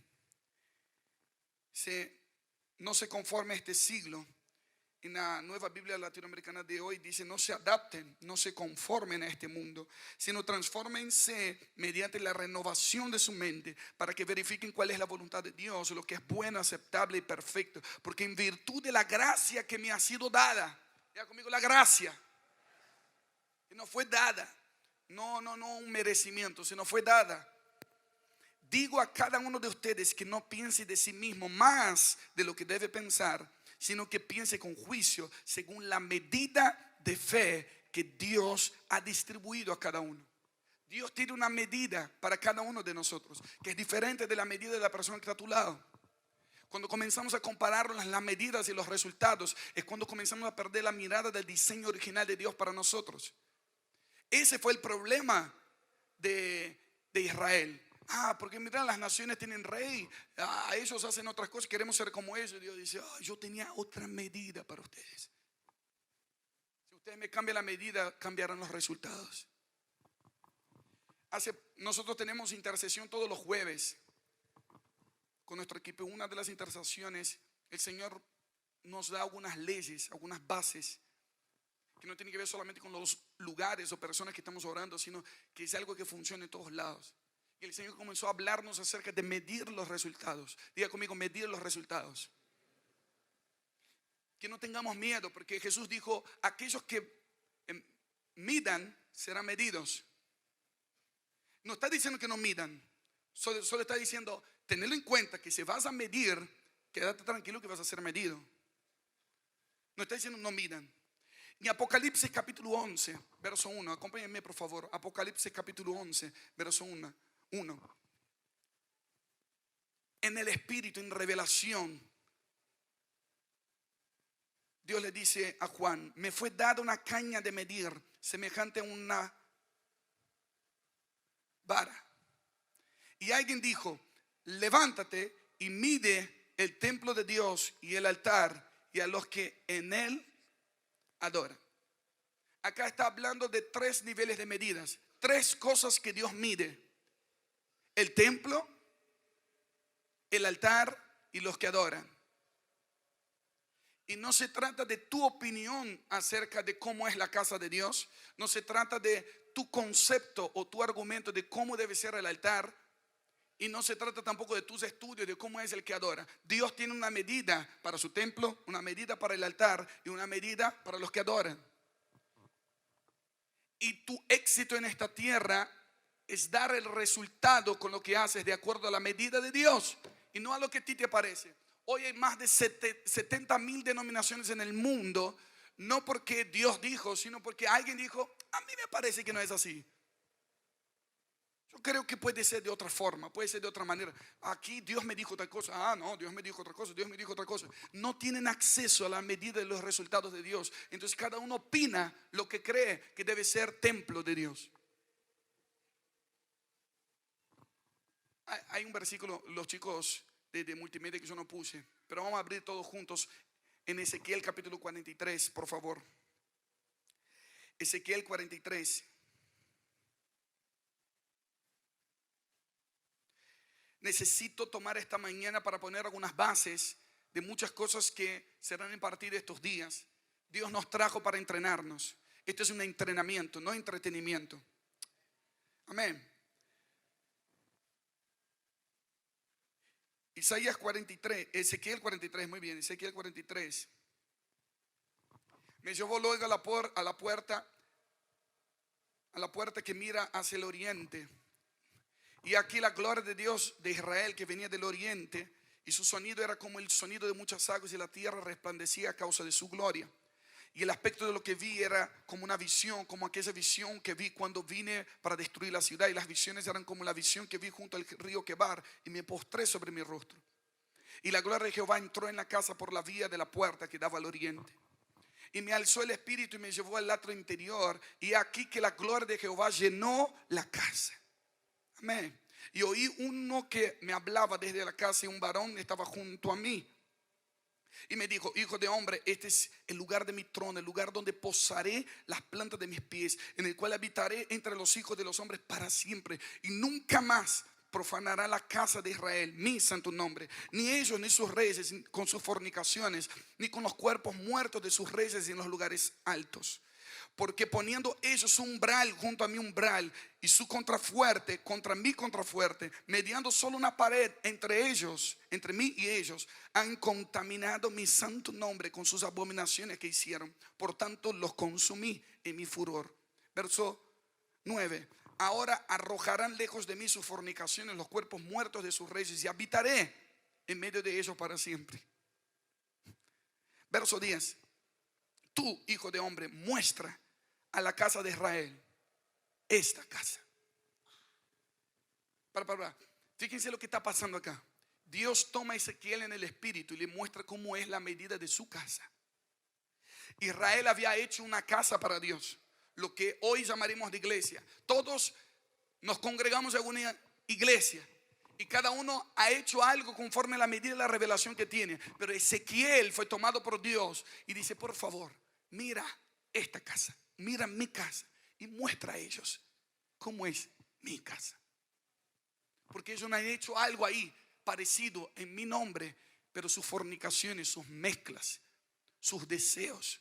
[SPEAKER 1] no se conforme a este siglo. En la Nueva Biblia Latinoamericana de hoy dice, no se adapten, no se conformen a este mundo, sino transfórmense mediante la renovación de su mente, para que verifiquen cuál es la voluntad de Dios, lo que es bueno, aceptable y perfecto. Porque en virtud de la gracia que me ha sido dada, diga conmigo, la gracia que no fue dada, no un merecimiento, sino fue dada. Digo a cada uno de ustedes que no piense de sí mismo más de lo que debe pensar, sino que piense con juicio según la medida de fe que Dios ha distribuido a cada uno. Dios tiene una medida para cada uno de nosotros, que es diferente de la medida de la persona que está a tu lado. Cuando comenzamos a comparar las medidas y los resultados, es cuando comenzamos a perder la mirada del diseño original de Dios para nosotros. Ese fue el problema de Israel. Porque mira, las naciones tienen rey, ellos hacen otras cosas, queremos ser como ellos. Dios dice, yo tenía otra medida para ustedes. Si ustedes me cambian la medida, cambiarán los resultados. Nosotros tenemos intercesión todos los jueves con nuestro equipo. Una de las intercesiones, el Señor nos da algunas leyes, algunas bases, que no tiene que ver solamente con los lugares o personas que estamos orando, sino que es algo que funciona en todos lados. Y el Señor comenzó a hablarnos acerca de medir los resultados. Diga conmigo, medir los resultados. Que no tengamos miedo, porque Jesús dijo, aquellos que midan serán medidos. No está diciendo que no midan, solo está diciendo, tenedlo en cuenta que si vas a medir, quédate tranquilo que vas a ser medido. No está diciendo no midan. En Apocalipsis capítulo 11, verso 1, acompáñenme por favor. Apocalipsis capítulo 11, verso 1. En el Espíritu, en revelación, Dios le dice a Juan, me fue dada una caña de medir semejante a una vara. Y alguien dijo, levántate y mide el templo de Dios y el altar y a los que en él adoran. Acá está hablando de 3 niveles de medidas, 3 cosas que Dios mide: el templo, el altar y los que adoran. Y no se trata de tu opinión acerca de cómo es la casa de Dios. No se trata de tu concepto o tu argumento de cómo debe ser el altar. Y no se trata tampoco de tus estudios de cómo es el que adora. Dios tiene una medida para su templo, una medida para el altar y una medida para los que adoran. Y tu éxito en esta tierra es dar el resultado con lo que haces de acuerdo a la medida de Dios y no a lo que a ti te parece. Hoy hay más de 70.000 denominaciones en el mundo, no porque Dios dijo, sino porque alguien dijo, a mí me parece que no es así. Yo creo que puede ser de otra forma, puede ser de otra manera. Aquí Dios me dijo tal cosa, ah no, Dios me dijo otra cosa, Dios me dijo otra cosa. No tienen acceso a la medida de los resultados de Dios. Entonces cada uno opina lo que cree que debe ser templo de Dios. Hay un versículo, los chicos de multimedia que yo no puse, pero vamos a abrir todos juntos en Ezequiel capítulo 43, por favor. Ezequiel 43. Necesito tomar esta mañana para poner algunas bases de muchas cosas que serán impartidas estos días. Dios nos trajo para entrenarnos. Esto es un entrenamiento, no entretenimiento. Amén. Isaías 43, Ezequiel 43, muy bien, Ezequiel 43. Me llevó luego a la puerta que mira hacia el oriente. Y aquí la gloria de Dios de Israel que venía del oriente, y su sonido era como el sonido de muchas aguas, y la tierra resplandecía a causa de su gloria. Y el aspecto de lo que vi era como una visión, como aquella visión que vi cuando vine para destruir la ciudad. Y las visiones eran como la visión que vi junto al río Quebar, y me postré sobre mi rostro. Y la gloria de Jehová entró en la casa por la vía de la puerta que daba al oriente. Y me alzó el espíritu y me llevó al atrio interior. Y aquí que la gloria de Jehová llenó la casa. Amén. Y oí uno que me hablaba desde la casa, y un varón estaba junto a mí. Y me dijo, hijo de hombre, este es el lugar de mi trono, el lugar donde posaré las plantas de mis pies, en el cual habitaré entre los hijos de los hombres para siempre. Y nunca más profanará la casa de Israel mi santo nombre, ni ellos ni sus reyes con sus fornicaciones, ni con los cuerpos muertos de sus reyes en los lugares altos. Porque poniendo ellos un umbral junto a mi umbral, y su contrafuerte contra mi contrafuerte, mediando solo una pared entre ellos, entre mí y ellos, han contaminado mi santo nombre con sus abominaciones que hicieron. Por tanto los consumí en mi furor. Verso 9. Ahora arrojarán lejos de mí sus fornicaciones, los cuerpos muertos de sus reyes, y habitaré en medio de ellos para siempre. Verso 10. Tú, hijo de hombre, muestra a la casa de Israel esta casa. Fíjense lo que está pasando acá. Dios toma a Ezequiel en el espíritu y le muestra cómo es la medida de su casa. Israel había hecho una casa para Dios, lo que hoy llamaremos de iglesia. Todos nos congregamos en una iglesia y cada uno ha hecho algo conforme a la medida de la revelación que tiene. Pero Ezequiel fue tomado por Dios y dice, por favor, mira esta casa, mira mi casa, y muestra a ellos cómo es mi casa. Porque ellos no han hecho algo ahí parecido en mi nombre, pero sus fornicaciones, sus mezclas, sus deseos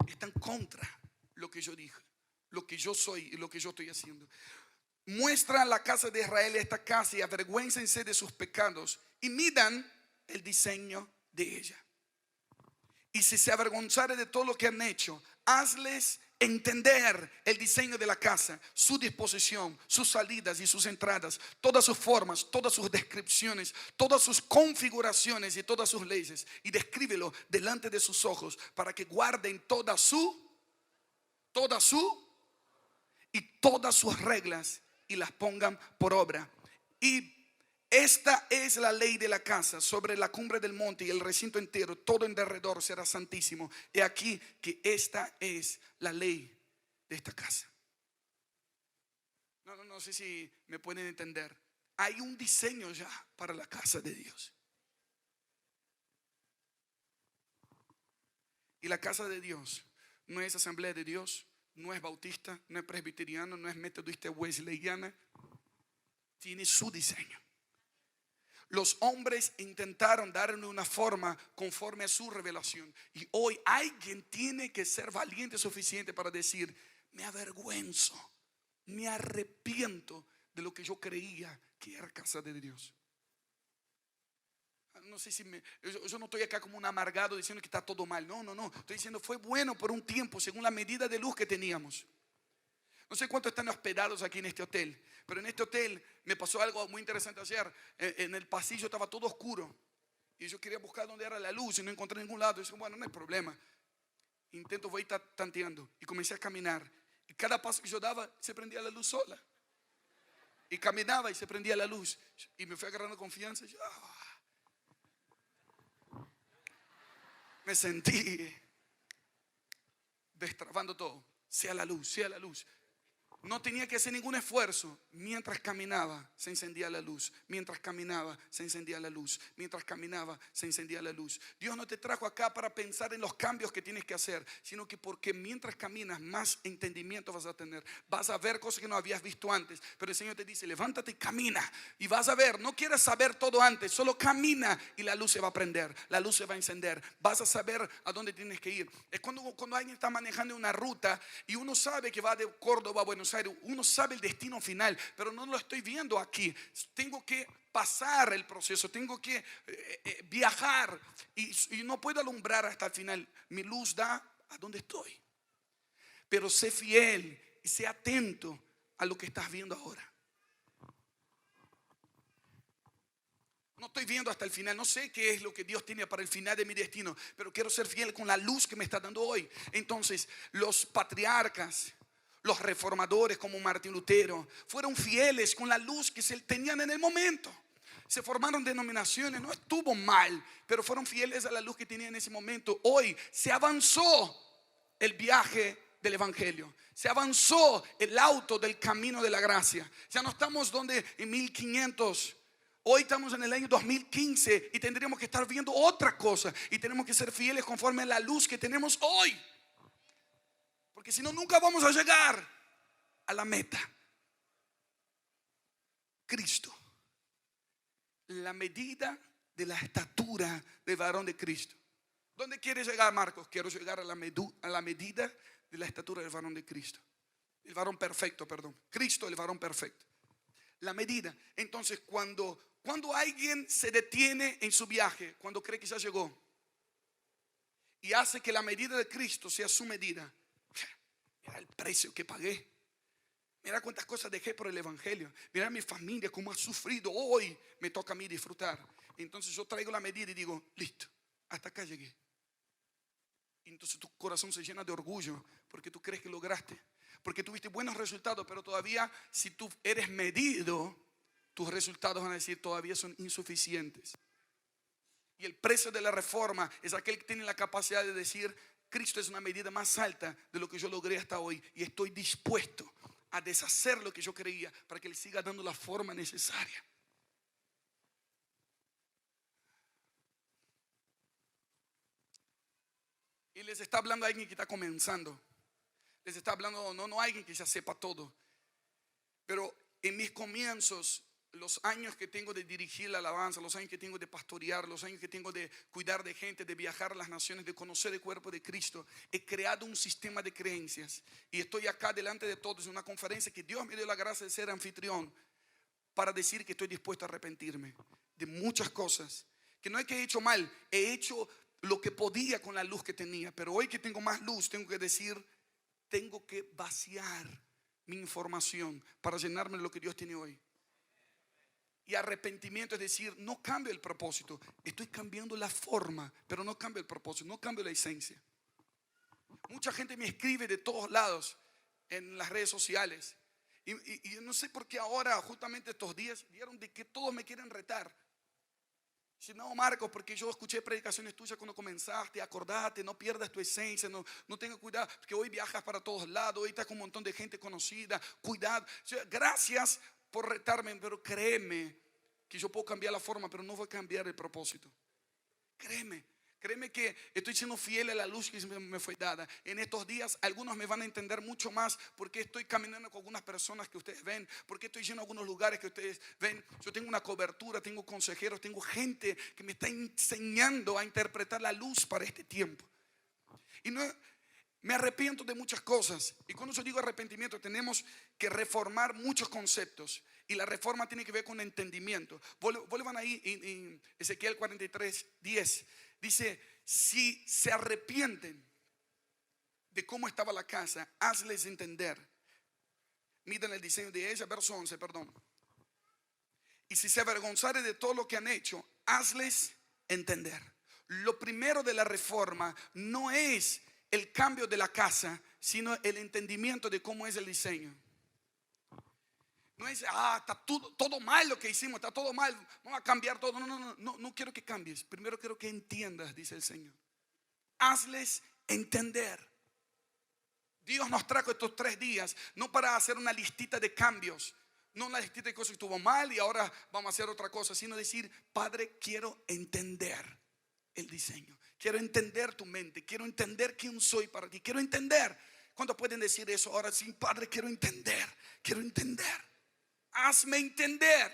[SPEAKER 1] están contra lo que yo dije, lo que yo soy y lo que yo estoy haciendo. Muestra a la casa de Israel esta casa y avergüéncense de sus pecados y midan el diseño de ella. Y si se avergonzare de todo lo que han hecho, hazles entender el diseño de la casa, su disposición, sus salidas y sus entradas, todas sus formas, todas sus descripciones, todas sus configuraciones y todas sus leyes, y descríbelo delante de sus ojos para que guarden todas sus reglas y las pongan por obra. Y esta es la ley de la casa sobre la cumbre del monte y el recinto entero, todo en derredor será santísimo. He aquí que esta es la ley de esta casa. No sé si me pueden entender. Hay un diseño ya para la casa de Dios. Y la casa de Dios no es Asamblea de Dios, no es bautista, no es presbiteriano, no es metodista wesleyana. Tiene su diseño. Los hombres intentaron darle una forma conforme a su revelación. Y hoy alguien tiene que ser valiente suficiente para decir: me avergüenzo, me arrepiento de lo que yo creía que era casa de Dios. No sé si yo no estoy acá como un amargado diciendo que está todo mal. No, no, no. Estoy diciendo fue bueno por un tiempo según la medida de luz que teníamos. No sé cuántos están hospedados aquí en este hotel, pero en este hotel me pasó algo muy interesante ayer. En el pasillo estaba todo oscuro y yo quería buscar dónde era la luz y no encontré en ningún lado. Y dije, bueno, no hay problema. Intento, voy tanteando y comencé a caminar. Y cada paso que yo daba se prendía la luz sola. Y caminaba y se prendía la luz. Y me fui agarrando confianza. Y yo, me sentí destrabando todo. Sea la luz, sea la luz. No tenía que hacer ningún esfuerzo. Mientras caminaba, se encendía la luz. Mientras caminaba, se encendía la luz. Mientras caminaba, se encendía la luz. Dios no te trajo acá para pensar en los cambios que tienes que hacer, sino que porque mientras caminas, más entendimiento vas a tener. Vas a ver cosas que no habías visto antes. Pero el Señor te dice: levántate y camina. Y vas a ver, no quieres saber todo antes, solo camina y la luz se va a prender. La luz se va a encender. Vas a saber a dónde tienes que ir. Es cuando alguien está manejando una ruta y uno sabe que va de Córdoba a Buenos Aires. Uno sabe el destino final, pero no lo estoy viendo aquí. Tengo que pasar el proceso, tengo que viajar y no puedo alumbrar hasta el final. Mi luz da a donde estoy. Pero sé fiel y sé atento a lo que estás viendo ahora. No estoy viendo hasta el final, no sé qué es lo que Dios tiene para el final de mi destino, pero quiero ser fiel con la luz que me está dando hoy. Entonces, los patriarcas, los reformadores como Martín Lutero, fueron fieles con la luz que se tenían en el momento. Se formaron denominaciones, no estuvo mal, pero fueron fieles a la luz que tenían en ese momento. Hoy se avanzó el viaje del evangelio. Se avanzó el auto del camino de la gracia. Ya no estamos donde en 1500. Hoy estamos en el año 2015 y tendríamos que estar viendo otra cosa. Y tenemos que ser fieles conforme a la luz que tenemos hoy. Porque si no, nunca vamos a llegar a la meta. Cristo. La medida de la estatura del varón de Cristo. ¿Dónde quieres llegar, Marcos? Quiero llegar a la medida de la estatura del varón de Cristo. El varón perfecto, perdón. Cristo, el varón perfecto. La medida. Entonces, cuando alguien se detiene en su viaje, cuando cree que ya llegó, y hace que la medida de Cristo sea su medida. Mira el precio que pagué. Mira cuántas cosas dejé por el evangelio. Mira mi familia cómo ha sufrido. Hoy me toca a mí disfrutar. Entonces yo traigo la medida y digo: listo, hasta acá llegué. Y entonces tu corazón se llena de orgullo porque tú crees que lograste, porque tuviste buenos resultados. Pero todavía, si tú eres medido, tus resultados van a decir todavía son insuficientes. Y el precio de la reforma es aquel que tiene la capacidad de decir: Cristo es una medida más alta de lo que yo logré hasta hoy, y estoy dispuesto a deshacer lo que yo creía para que le siga dando la forma necesaria. Y les está hablando a alguien que está comenzando. Les está hablando no a alguien que ya sepa todo. Pero en mis comienzos, los años que tengo de dirigir la alabanza, los años que tengo de pastorear, los años que tengo de cuidar de gente, de viajar a las naciones, de conocer el cuerpo de Cristo, he creado un sistema de creencias. Y estoy acá delante de todos en una conferencia que Dios me dio la gracia de ser anfitrión, para decir que estoy dispuesto a arrepentirme de muchas cosas. Que no es que he hecho mal, he hecho lo que podía con la luz que tenía. Pero hoy que tengo más luz, tengo que decir: tengo que vaciar mi información para llenarme de lo que Dios tiene hoy. Y arrepentimiento es decir: no cambio el propósito, estoy cambiando la forma, pero no cambio el propósito, no cambio la esencia. Mucha gente me escribe de todos lados en las redes sociales. Y no sé por qué ahora, justamente estos días, vieron de que todos me quieren retar. Si no, Marcos, porque yo escuché predicaciones tuyas cuando comenzaste, acordate, no pierdas tu esencia, no tengas cuidado, porque hoy viajas para todos lados, hoy estás con un montón de gente conocida, cuidado. O sea, gracias por retarme, pero créeme que yo puedo cambiar la forma, pero no voy a cambiar el propósito. Créeme, Créeme que estoy siendo fiel a la luz que me fue dada. En estos días algunos me van a entender mucho más porque estoy caminando con algunas personas que ustedes ven, porque estoy yendo a algunos lugares que ustedes ven. Yo tengo una cobertura, tengo consejeros, tengo gente que me está enseñando a interpretar la luz para este tiempo. Y no, me arrepiento de muchas cosas. Y cuando yo digo arrepentimiento, tenemos que reformar muchos conceptos. Y la reforma tiene que ver con entendimiento. Vuelvan ahí en Ezequiel 43:10. Dice, si se arrepienten de cómo estaba la casa, hazles entender. Miren el diseño de ella, verso 11, perdón. Y si se avergonzaren de todo lo que han hecho, hazles entender. Lo primero de la reforma no es el cambio de la casa, sino el entendimiento de cómo es el diseño. No es, está todo mal lo que hicimos, está todo mal, vamos a cambiar todo. No quiero que cambies. Primero quiero que entiendas, dice el Señor. Hazles entender. Dios nos trajo estos 3 días, no para hacer una listita de cambios, no una listita de cosas que estuvo mal y ahora vamos a hacer otra cosa, sino decir, Padre, quiero entender el diseño. Quiero entender tu mente, quiero entender quién soy para ti, quiero entender. ¿Cuántos pueden decir eso? Ahora sí, Padre, quiero entender, quiero entender. Hazme entender,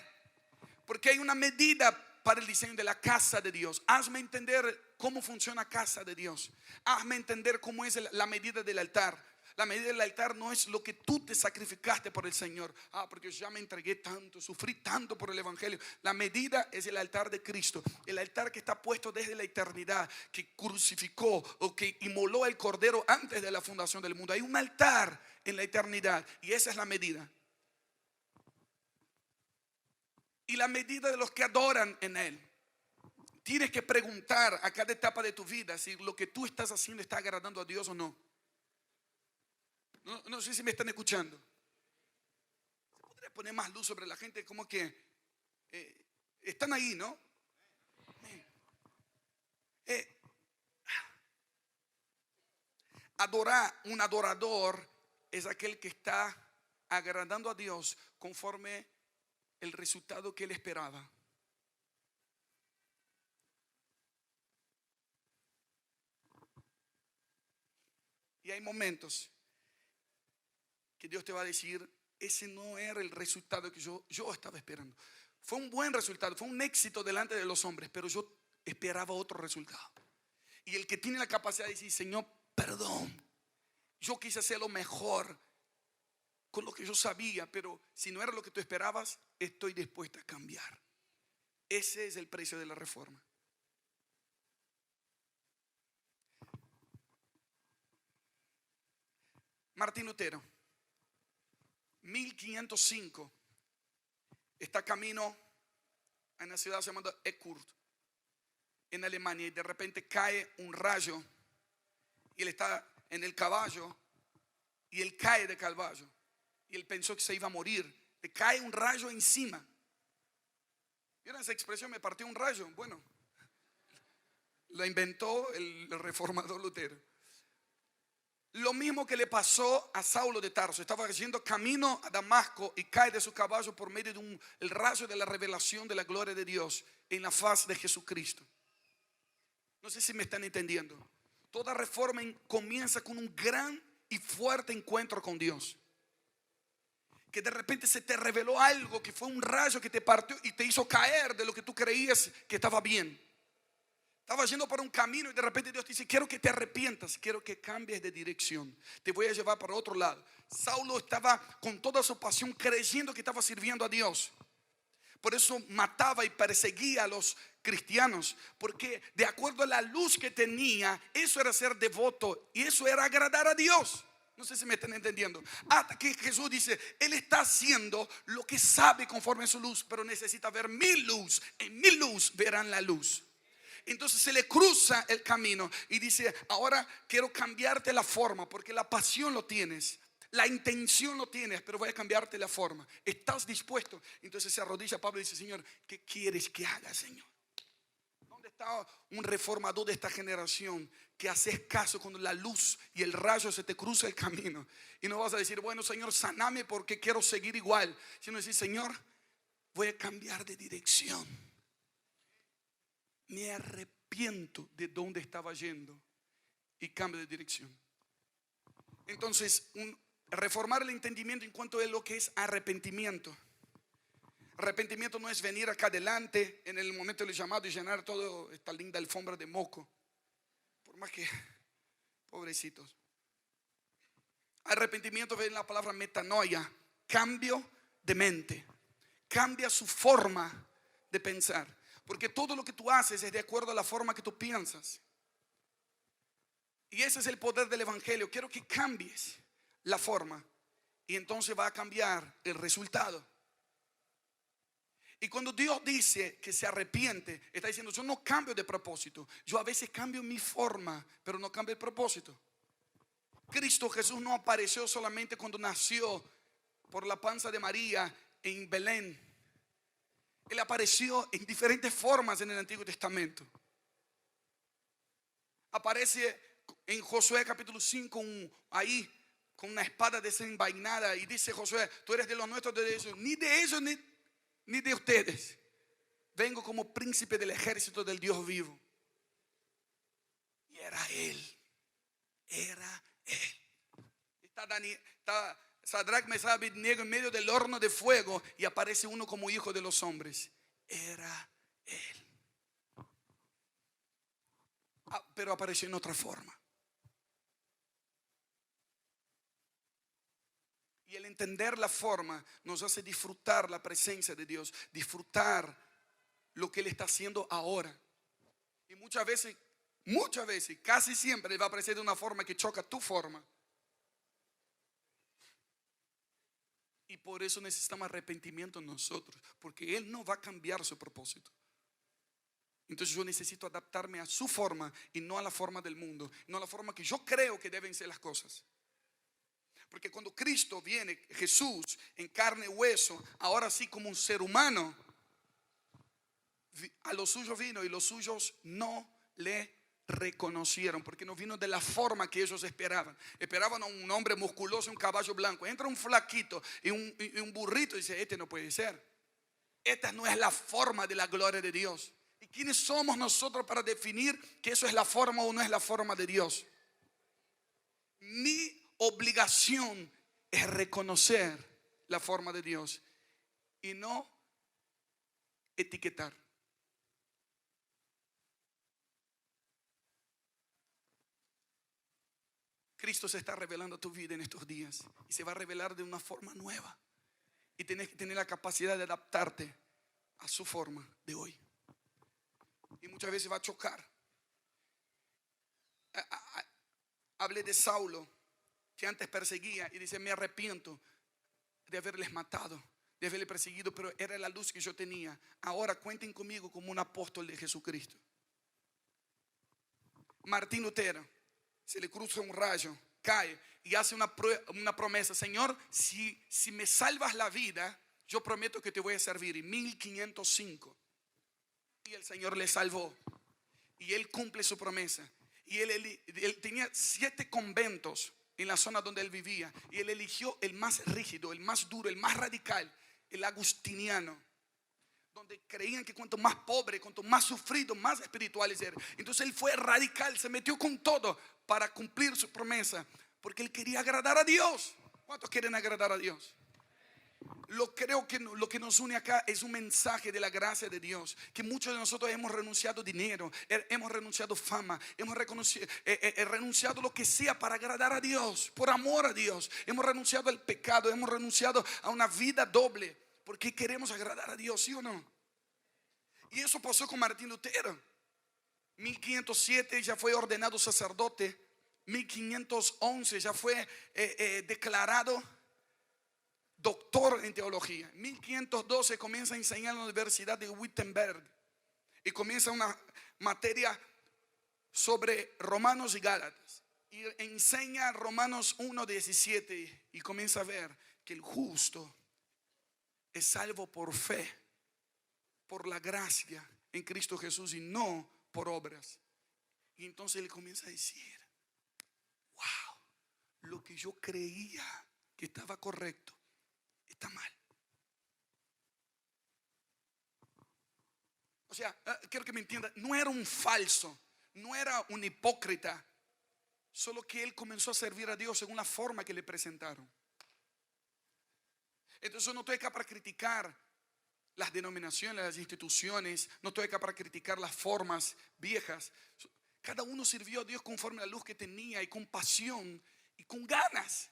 [SPEAKER 1] porque hay una medida para el diseño de la casa de Dios. Hazme entender cómo funciona la casa de Dios. Hazme entender cómo es la medida del altar. La medida del altar no es lo que tú te sacrificaste por el Señor. Porque yo ya me entregué tanto, sufrí tanto por el evangelio. La medida es el altar de Cristo. El altar que está puesto desde la eternidad, que crucificó o que inmoló el cordero antes de la fundación del mundo. Hay un altar en la eternidad y esa es la medida. Y la medida de los que adoran en Él. Tienes que preguntar a cada etapa de tu vida si lo que tú estás haciendo está agradando a Dios o no. No sé si me están escuchando. ¿Podría poner más luz sobre la gente? Como que están ahí, ¿no? Un adorador es aquel que está agradando a Dios conforme el resultado que él esperaba. Y hay momentos que Dios te va a decir, ese no era el resultado que yo estaba esperando. Fue un buen resultado, fue un éxito delante de los hombres, pero yo esperaba otro resultado. Y el que tiene la capacidad de decir, Señor, perdón, yo quise hacer lo mejor con lo que yo sabía, pero si no era lo que tú esperabas, estoy dispuesta a cambiar. Ese es el precio de la reforma. Martín Lutero, 1505, está camino a una ciudad llamada Erfurt, en Alemania, y de repente cae un rayo y él está en el caballo y él cae de caballo y él pensó que se iba a morir. Le cae un rayo encima. ¿Vieron esa expresión? Me partió un rayo. Bueno, la inventó el reformador Lutero. Lo mismo que le pasó a Saulo de Tarso. Estaba yendo camino a Damasco y cae de su caballo por medio de el rayo de la revelación de la gloria de Dios en la faz de Jesucristo. No sé si me están entendiendo. Toda reforma comienza con un gran y fuerte encuentro con Dios. Que de repente se te reveló algo, que fue un rayo que te partió y te hizo caer de lo que tú creías que estaba bien. Estaba yendo por un camino y de repente Dios te dice, quiero que te arrepientas, quiero que cambies de dirección, te voy a llevar para otro lado. Saulo estaba con toda su pasión creyendo que estaba sirviendo a Dios. Por eso mataba y perseguía a los cristianos, porque de acuerdo a la luz que tenía, eso era ser devoto y eso era agradar a Dios. No sé si me están entendiendo. Hasta que Jesús dice, Él está haciendo lo que sabe conforme a su luz, pero necesita ver mi luz. En mi luz verán la luz. Entonces se le cruza el camino y dice, ahora quiero cambiarte la forma, porque la pasión lo tienes, la intención lo tienes, pero voy a cambiarte la forma. ¿Estás dispuesto? Entonces se arrodilla Pablo y dice, Señor, ¿qué quieres que haga, Señor? ¿Dónde está un reformador de esta generación que haces caso cuando la luz y el rayo se te cruza el camino? Y no vas a decir, bueno, Señor, saname porque quiero seguir igual, sino decir, Señor, voy a cambiar de dirección. Me arrepiento arrepiento de dónde estaba yendo y cambio de dirección. Entonces, reformar el entendimiento en cuanto a lo que es arrepentimiento. Arrepentimiento no es venir acá adelante en el momento del llamado y llenar toda esta linda alfombra de moco. Por más que, pobrecitos. Arrepentimiento viene en la palabra metanoia, cambio de mente. Cambia su forma de pensar. Porque todo lo que tú haces es de acuerdo a la forma que tú piensas. Y ese es el poder del evangelio. Quiero que cambies la forma y entonces va a cambiar el resultado. Y cuando Dios dice que se arrepiente, está diciendo: yo no cambio de propósito. Yo a veces cambio mi forma, pero no cambio el propósito. Cristo Jesús no apareció solamente cuando nació por la panza de María en Belén. Él apareció en diferentes formas en el Antiguo Testamento. Aparece en Josué capítulo 5 ahí con una espada desenvainada, y dice Josué: tú eres de los nuestros, de ellos, ni de ellos ni de ustedes. Vengo como príncipe del ejército del Dios vivo. Y era él. Era él. Está Sadrach, Mesach, Abednego en medio del horno de fuego y aparece uno como hijo de los hombres. Era él. Pero apareció en otra forma. Y el entender la forma nos hace disfrutar la presencia de Dios, disfrutar lo que Él está haciendo ahora. Y muchas veces, casi siempre Él va a aparecer de una forma que choca tu forma. Y por eso necesitamos arrepentimiento en nosotros, porque Él no va a cambiar su propósito. Entonces yo necesito adaptarme a su forma y no a la forma del mundo, no a la forma que yo creo que deben ser las cosas. Porque cuando Cristo viene, Jesús en carne y hueso, ahora sí como un ser humano, a los suyos vino y los suyos no le reconocieron, porque no vino de la forma que ellos esperaban. Esperaban a un hombre musculoso, un caballo blanco. Entra un flaquito y un burrito y dice: este no puede ser. Esta no es la forma de la gloria de Dios. ¿Y quiénes somos nosotros para definir que eso es la forma o no es la forma de Dios? Mi obligación es reconocer la forma de Dios y no etiquetar. Cristo se está revelando a tu vida en estos días y se va a revelar de una forma nueva. Y tienes que tener la capacidad de adaptarte a su forma de hoy. Y muchas veces va a chocar. Hablé de Saulo, que antes perseguía, y dice: me arrepiento de haberles matado, de haberles perseguido, pero era la luz que yo tenía. Ahora cuenten conmigo como un apóstol de Jesucristo. Martín Lutero, se le cruza un rayo, cae y hace una promesa: Señor, si me salvas la vida, yo prometo que te voy a servir. En 1505. Y el Señor le salvó. Y él cumple su promesa. Y él tenía 7 conventos en la zona donde él vivía. Y él eligió el más rígido, el más duro, el más radical, el agustiniano, donde creían que cuanto más pobre, cuanto más sufrido, más espirituales eran. Entonces él fue radical, se metió con todo para cumplir su promesa, porque él quería agradar a Dios. ¿Cuántos quieren agradar a Dios? Creo que lo que nos une acá es un mensaje de la gracia de Dios. Que muchos de nosotros hemos renunciado dinero, hemos renunciado fama, hemos renunciado lo que sea para agradar a Dios, por amor a Dios. Hemos renunciado al pecado, hemos renunciado a una vida doble, porque queremos agradar a Dios, ¿sí o no? Y eso pasó con Martín Lutero. 1507 ya fue ordenado sacerdote. 1511 ya fue declarado doctor en teología. En 1512 comienza a enseñar en la Universidad de Wittenberg y comienza una materia sobre Romanos y Gálatas, y enseña Romanos 1:17 y comienza a ver que el justo es salvo por fe, por la gracia en Cristo Jesús y no por obras. Y entonces él comienza a decir: wow, lo que yo creía que estaba correcto está mal. sea, quiero que me entienda, no era un falso, no era un hipócrita, solo que él comenzó a servir a Dios según la forma que le presentaron. Entonces yo no estoy acá para criticar las denominaciones, las instituciones, no estoy acá para criticar las formas viejas. Cada uno sirvió a Dios conforme a la luz que tenía y con pasión y con ganas.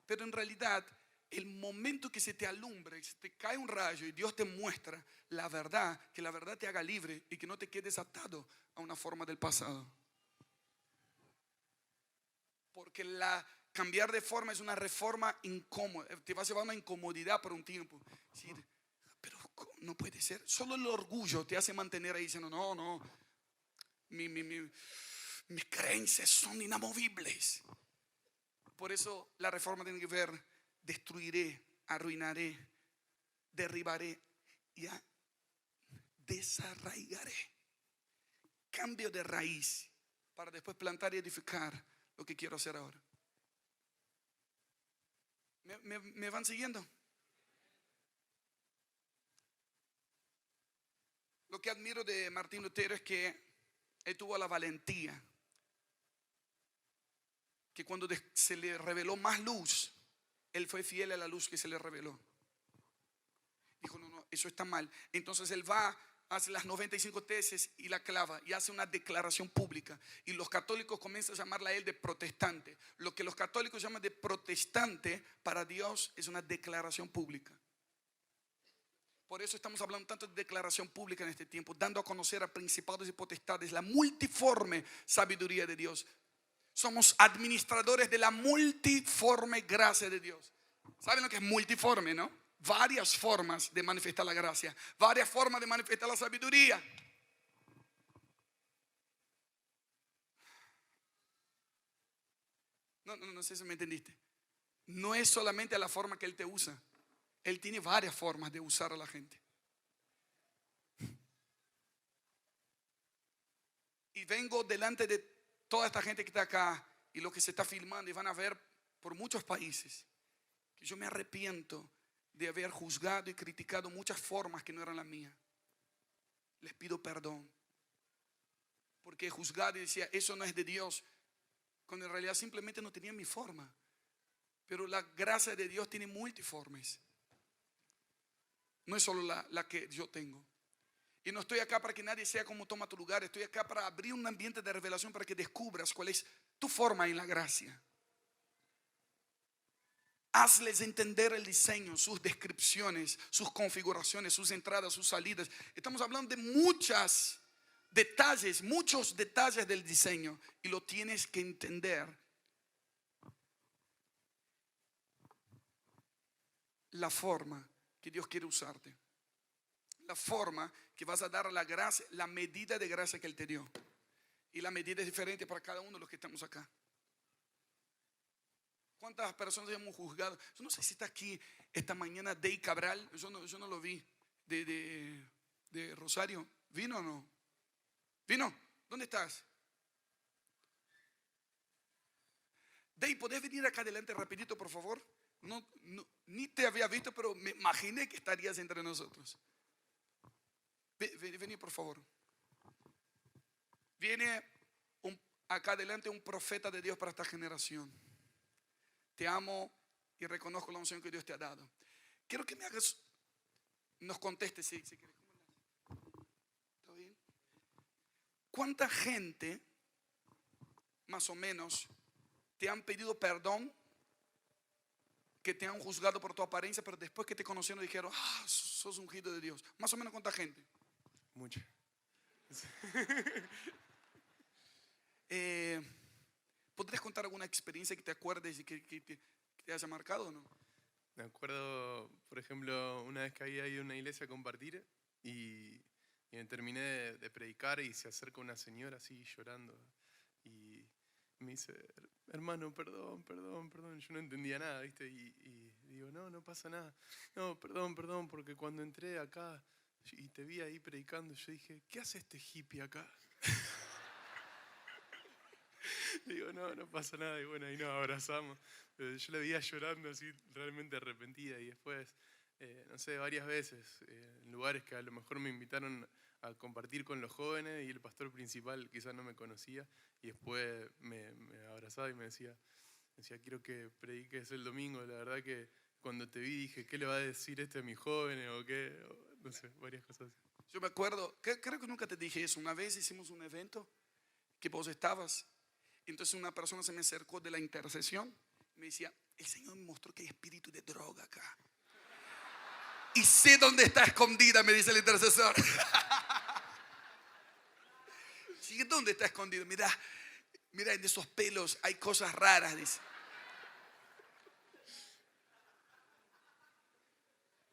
[SPEAKER 1] Pero en realidad, el momento que se te alumbra y se te cae un rayo y Dios te muestra la verdad, que la verdad te haga libre y que no te quedes atado a una forma del pasado. Porque cambiar de forma es una reforma incómoda, te va a llevar a una incomodidad por un tiempo. Decir, pero no puede ser. Solo el orgullo te hace mantener ahí diciendo, no, mis creencias son inamovibles. Por eso la reforma tiene que ver, destruiré, arruinaré, derribaré y desarraigaré. Cambio de raíz para después plantar y edificar lo que quiero hacer ahora. ¿Me van siguiendo? Lo que admiro de Martín Lutero es que él tuvo la valentía que cuando se le reveló más luz, él fue fiel a la luz que se le reveló. Dijo, no, eso está mal. Entonces él va, hace las 95 tesis y la clava y hace una declaración pública. Y los católicos comienzan a llamarla a él de protestante. Lo que los católicos llaman de protestante, para Dios es una declaración pública. Por eso estamos hablando tanto de declaración pública en este tiempo, dando a conocer a principados y potestades la multiforme sabiduría de Dios. Somos administradores de la multiforme gracia de Dios. ¿Saben lo que es multiforme, no? Varias formas de manifestar la gracia, varias formas de manifestar la sabiduría. No sé si me entendiste. No es solamente la forma que Él te usa. Él tiene varias formas de usar a la gente. Y vengo delante de toda esta gente que está acá y lo que se está filmando y van a ver por muchos países, que yo me arrepiento de haber juzgado y criticado muchas formas que no eran las mías. Les pido perdón, porque he juzgado y decía, eso no es de Dios, cuando en realidad simplemente no tenía mi forma. Pero la gracia de Dios tiene multiformes. No es solo la que yo tengo. Y no estoy acá para que nadie sea como toma tu lugar. Estoy acá para abrir un ambiente de revelación para que descubras cuál es tu forma en la gracia. Hazles entender el diseño, sus descripciones, sus configuraciones, sus entradas, sus salidas. Estamos hablando de muchos detalles del diseño. Y lo tienes que entender. La forma que Dios quiere usarte. La forma que vas a dar a la gracia, la medida de gracia que Él te dio. Y la medida es diferente para cada uno de los que estamos acá. ¿Cuántas personas hemos juzgado? Yo no sé si está aquí esta mañana Dey Cabral. Yo no lo vi. De Rosario. ¿Vino o no? ¿Vino? ¿Dónde estás? Dey, ¿podés venir acá adelante rapidito, por favor? No, ni te había visto, pero me imaginé que estarías entre nosotros. Vení, por favor. Viene acá adelante un profeta de Dios para esta generación. Te amo y reconozco la unción que Dios te ha dado. Quiero que nos contestes si quieres. ¿Está bien? ¿Cuánta gente, más o menos, te han pedido perdón, que te han juzgado por tu apariencia, pero después que te conocieron dijeron, sos ungido de Dios? Más o menos, ¿cuánta gente?
[SPEAKER 2] Mucha.
[SPEAKER 1] ¿Podrías contar alguna experiencia que te acuerdes y que te haya marcado o no?
[SPEAKER 2] Me acuerdo, por ejemplo, una vez que había ido a una iglesia a compartir y me terminé de predicar y se acerca una señora así llorando y me dice, hermano, perdón. Yo no entendía nada, ¿viste? Y digo, no pasa nada. No, perdón, porque cuando entré acá y te vi ahí predicando, yo dije, ¿qué hace este hippie acá? Digo, no pasa nada. Y bueno, ahí nos abrazamos. Yo la veía llorando así, realmente arrepentida. Y después no sé, varias veces, en lugares que a lo mejor me invitaron a compartir con los jóvenes y el pastor principal quizás no me conocía y después me abrazaba y decía, quiero que prediques el domingo. La verdad que cuando te vi dije, ¿qué le va a decir este a mis jóvenes? O qué, no sé, varias cosas así.
[SPEAKER 1] Yo me acuerdo, creo que nunca te dije eso. Una vez hicimos un evento que vos estabas. Entonces una persona se me acercó de la intercesión y me decía, el Señor me mostró que hay espíritu de droga acá. Y sé dónde está escondida, me dice el intercesor. Sí, ¿dónde está escondido? Mira, en esos pelos hay cosas raras, dice.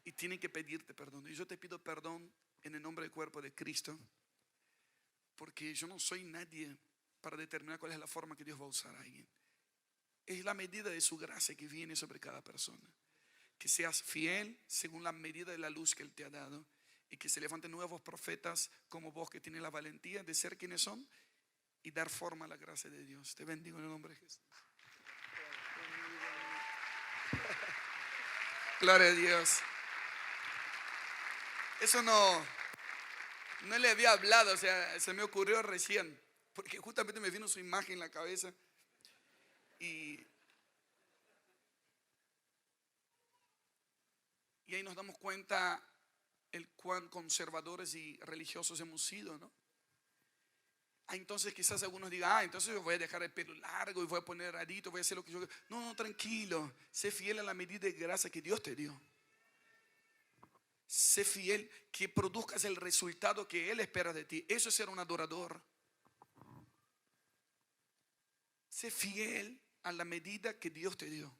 [SPEAKER 1] Y tienen que pedirte perdón. Y yo te pido perdón en el nombre del cuerpo de Cristo, porque yo no soy nadie para determinar cuál es la forma que Dios va a usar a alguien. Es la medida de su gracia que viene sobre cada persona. Que seas fiel según la medida de la luz que Él te ha dado, y que se levanten nuevos profetas como vos, que tienen la valentía de ser quienes son y dar forma a la gracia de Dios. Te bendigo en el nombre de Jesús. Gloria a Dios. Eso no le había hablado, o sea, se me ocurrió recién, porque justamente me vino su imagen en la cabeza. Y ahí nos damos cuenta el cuán conservadores y religiosos hemos sido, ¿no? Entonces quizás algunos digan, entonces yo voy a dejar el pelo largo y voy a poner arito, voy a hacer lo que yo... No, tranquilo, sé fiel a la medida de gracia que Dios te dio. Sé fiel, que produzcas el resultado que Él espera de ti. Eso es ser un adorador. Sé fiel a la medida que Dios te dio.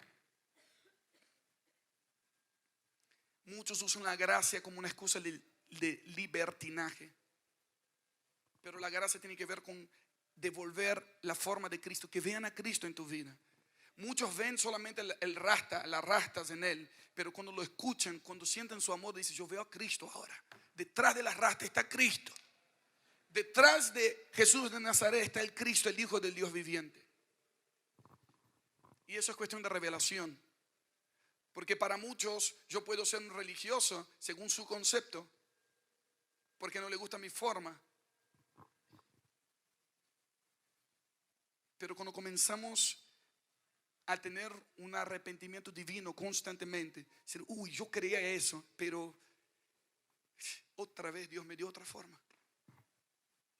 [SPEAKER 1] Muchos usan la gracia como una excusa de libertinaje. Pero la gracia tiene que ver con devolver la forma de Cristo, que vean a Cristo en tu vida. Muchos ven solamente el rasta, las rastas en Él, pero cuando lo escuchan, cuando sienten su amor, dicen, yo veo a Cristo ahora. Detrás de las rastas está Cristo. Detrás de Jesús de Nazaret está el Cristo, el Hijo del Dios viviente. Y eso es cuestión de revelación. Porque para muchos yo puedo ser un religioso según su concepto, porque no le gusta mi forma. Pero cuando comenzamos a tener un arrepentimiento divino constantemente, decir, yo creía eso, pero otra vez Dios me dio otra forma.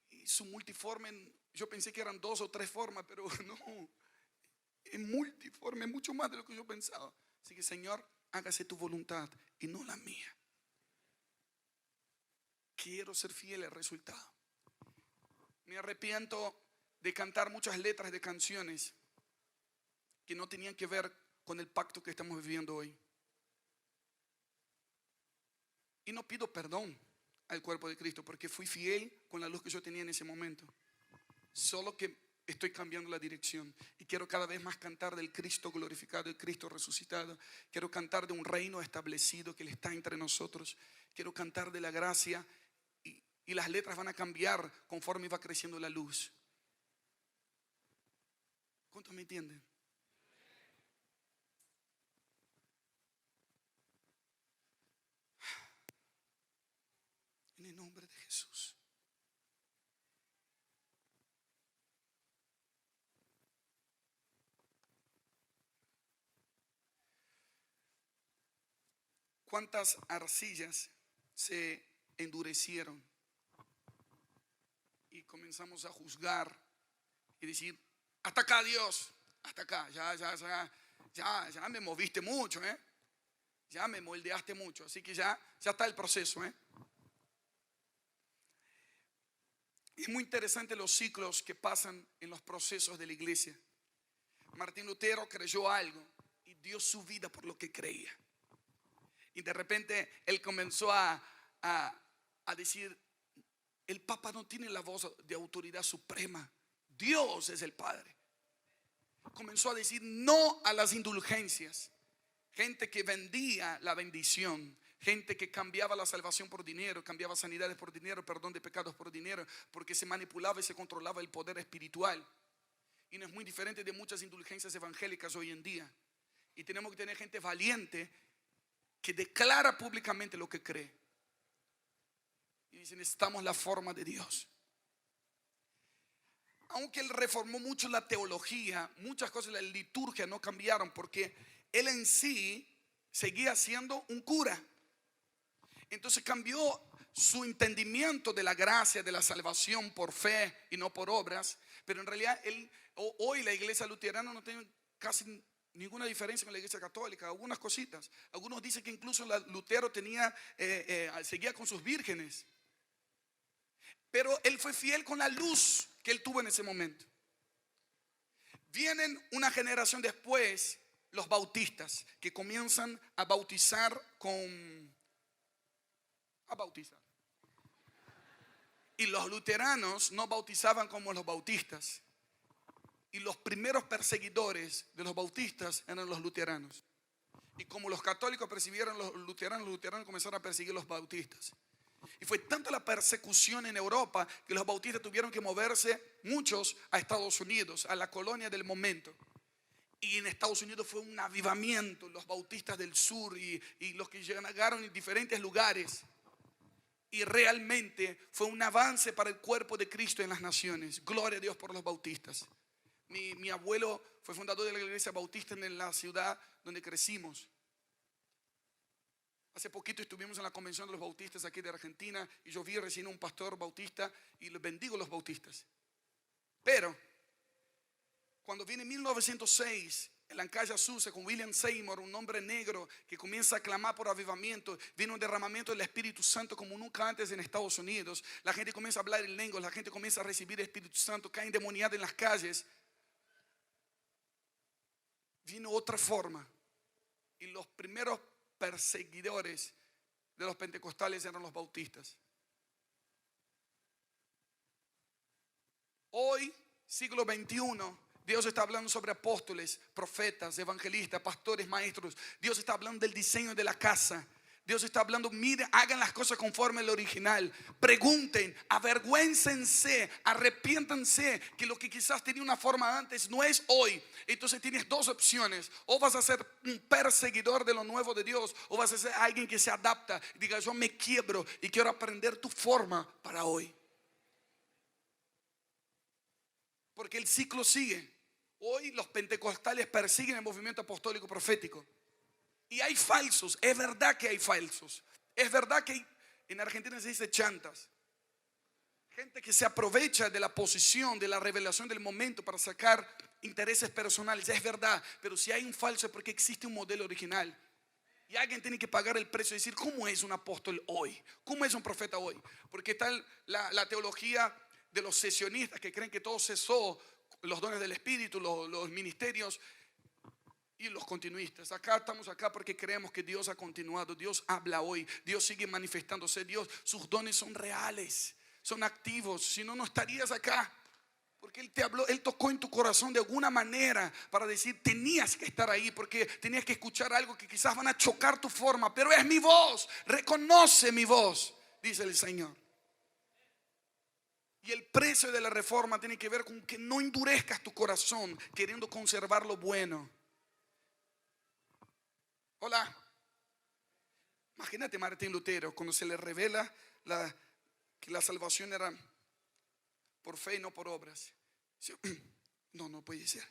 [SPEAKER 1] Y su multiforme, yo pensé que eran 2 o 3 formas, pero no, es multiforme, mucho más de lo que yo pensaba. Así que, Señor, hágase tu voluntad y no la mía. Quiero ser fiel al resultado. Me arrepiento de cantar muchas letras de canciones que no tenían que ver con el pacto que estamos viviendo hoy. Y no pido perdón al cuerpo de Cristo, porque fui fiel con la luz que yo tenía en ese momento. Solo que estoy cambiando la dirección y quiero cada vez más cantar del Cristo glorificado, del Cristo resucitado. Quiero cantar de un reino establecido que Él está entre nosotros. Quiero cantar de la gracia, y las letras van a cambiar conforme va creciendo la luz. ¿Cuántos me entienden? En el nombre de Jesús. ¿Cuántas arcillas se endurecieron? Y comenzamos a juzgar y decir, hasta acá Dios, hasta acá, ya me moviste mucho, ya me moldeaste mucho, así que ya está el proceso. Es muy interesante los ciclos que pasan en los procesos de la iglesia. Martín Lutero creyó algo y dio su vida por lo que creía. Y de repente él comenzó a decir, el Papa no tiene la voz de autoridad suprema, Dios es el Padre. Comenzó a decir no a las indulgencias. Gente que vendía la bendición, gente que cambiaba la salvación por dinero, cambiaba sanidades por dinero, perdón de pecados por dinero, porque se manipulaba y se controlaba el poder espiritual. Y no es muy diferente de muchas indulgencias evangélicas hoy en día. Y tenemos que tener gente valiente que declara públicamente lo que cree. Y dice, necesitamos la forma de Dios. Aunque él reformó mucho la teología, muchas cosas de la liturgia no cambiaron, porque él en sí seguía siendo un cura. Entonces cambió su entendimiento de la gracia, de la salvación por fe y no por obras. Pero en realidad hoy la iglesia luterana no tiene casi ninguna diferencia con la iglesia católica. Algunas cositas. Algunos dicen que incluso Lutero seguía con sus vírgenes. Pero él fue fiel con la luz que él tuvo en ese momento. Vienen una generación después los bautistas, que comienzan a bautizar y los luteranos no bautizaban como los bautistas. Y los primeros perseguidores de los bautistas eran los luteranos. Y como los católicos percibieron los luteranos comenzaron a perseguir los bautistas. Y fue tanta la persecución en Europa que los bautistas tuvieron que moverse, muchos, a Estados Unidos, a la colonia del momento. Y en Estados Unidos fue un avivamiento, los bautistas del sur y los que llegaron en diferentes lugares. Y realmente fue un avance para el cuerpo de Cristo en las naciones. Gloria a Dios por los bautistas. Mi abuelo fue fundador de la iglesia bautista en la ciudad donde crecimos. Hace poquito estuvimos en la convención de los bautistas aquí de Argentina y yo vi recién un pastor bautista y les bendigo a los bautistas. Pero cuando viene 1906, en la calle Azusa con William Seymour, un hombre negro que comienza a clamar por avivamiento, viene un derramamiento del Espíritu Santo como nunca antes en Estados Unidos. La gente comienza a hablar en lenguas, la gente comienza a recibir el Espíritu Santo, cae endemoniada en las calles. Vino otra forma y los primeros perseguidores de los pentecostales eran los bautistas. Hoy, siglo XXI, Dios está hablando sobre apóstoles, profetas, evangelistas, pastores, maestros. Dios está hablando del diseño de la casa. Dios está hablando, miren, hagan las cosas conforme al original. Pregunten, avergüéncense, arrepiéntanse, que lo que quizás tenía una forma antes no es hoy. Entonces tienes dos opciones: o vas a ser un perseguidor de lo nuevo de Dios, o vas a ser alguien que se adapta y diga, yo me quiebro y quiero aprender tu forma para hoy. Porque el ciclo sigue. Hoy los pentecostales persiguen el movimiento apostólico profético. Y hay falsos, es verdad que hay falsos. Es verdad que en Argentina se dice chantas. Gente que se aprovecha de la posición, de la revelación del momento para sacar intereses personales. Es verdad, pero si hay un falso es porque existe un modelo original. Y alguien tiene que pagar el precio y decir, ¿cómo es un apóstol hoy? ¿Cómo es un profeta hoy? Porque está la teología de los sesionistas que creen que todo cesó, los dones del Espíritu, los ministerios. Y los continuistas, estamos acá porque creemos que Dios ha continuado. Dios habla hoy, Dios sigue manifestándose. Dios, sus dones son reales, son activos. Si no, no estarías acá. Porque Él te habló, Él tocó en tu corazón de alguna manera para decir, tenías que estar ahí, porque tenías que escuchar algo que quizás van a chocar tu forma. Pero es mi voz, reconoce mi voz, dice el Señor. Y el precio de la reforma tiene que ver con que no endurezcas tu corazón queriendo conservar lo bueno. Hola. Imagínate Martín Lutero cuando se le revela que la salvación era por fe y no por obras. No puede ser.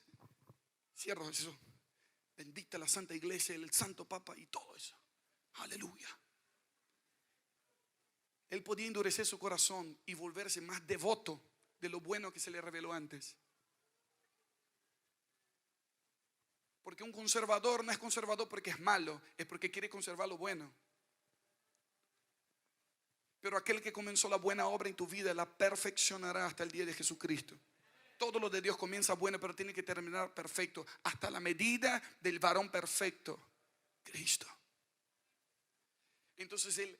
[SPEAKER 1] Cierro eso. Bendita la Santa Iglesia, el Santo Papa y todo eso. Aleluya. Él podía endurecer su corazón y volverse más devoto de lo bueno que se le reveló antes. Porque un conservador no es conservador porque es malo, es porque quiere conservar lo bueno. Pero aquel que comenzó la buena obra en tu vida la perfeccionará hasta el día de Jesucristo. Todo lo de Dios comienza bueno, pero tiene que terminar perfecto, hasta la medida del varón perfecto, Cristo. Entonces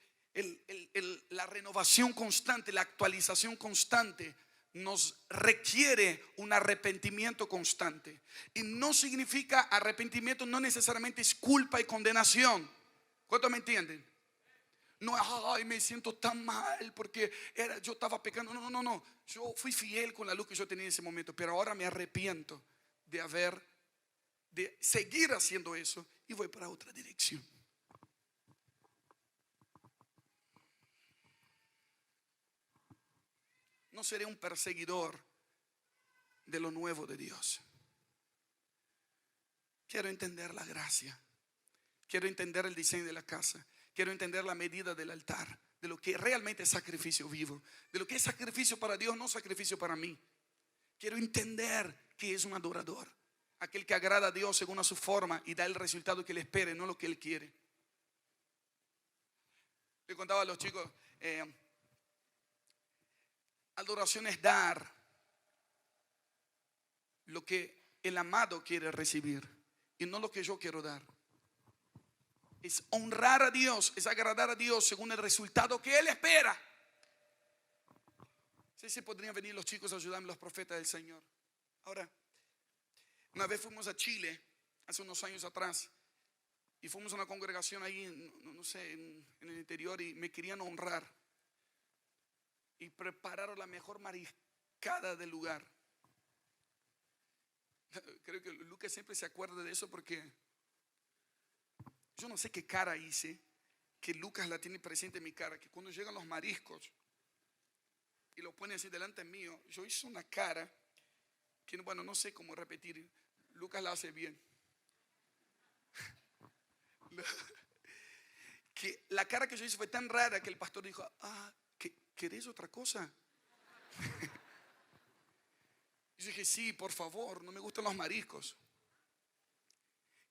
[SPEAKER 1] la renovación constante, la actualización constante nos requiere un arrepentimiento constante. Y no significa arrepentimiento, no necesariamente es culpa y condenación. ¿Cuántos me entienden? No, ay, me siento tan mal porque yo estaba pecando. No. Yo fui fiel con la luz que yo tenía en ese momento, pero ahora me arrepiento de seguir haciendo eso y voy para otra dirección. no seré un perseguidor de lo nuevo de Dios. Quiero entender la gracia. Quiero entender el diseño de la casa. Quiero entender la medida del altar, de lo que realmente es sacrificio vivo, de lo que es sacrificio para Dios, no sacrificio para mí. Quiero entender que es un adorador, aquel que agrada a Dios según a su forma y da el resultado que Él espera, no lo que Él quiere. Le contaba a los chicos, adoración es dar lo que el amado quiere recibir y no lo que yo quiero dar. Es honrar a Dios, es agradar a Dios según el resultado que Él espera. Sí, sí podrían venir los chicos a ayudarme, los profetas del Señor. Ahora, una vez fuimos a Chile, hace unos años atrás, y fuimos a una congregación ahí, no sé, en el interior, y me querían honrar. Y prepararon la mejor mariscada del lugar. Creo que Lucas siempre se acuerda de eso porque yo no sé qué cara hice, que Lucas la tiene presente en mi cara, que cuando llegan los mariscos y lo pone así delante mío, yo hice una cara que, bueno, no sé cómo repetir. Lucas la hace bien. Que la cara que yo hice fue tan rara que el pastor dijo: ¿querés otra cosa? Y yo dije: sí, por favor, no me gustan los mariscos.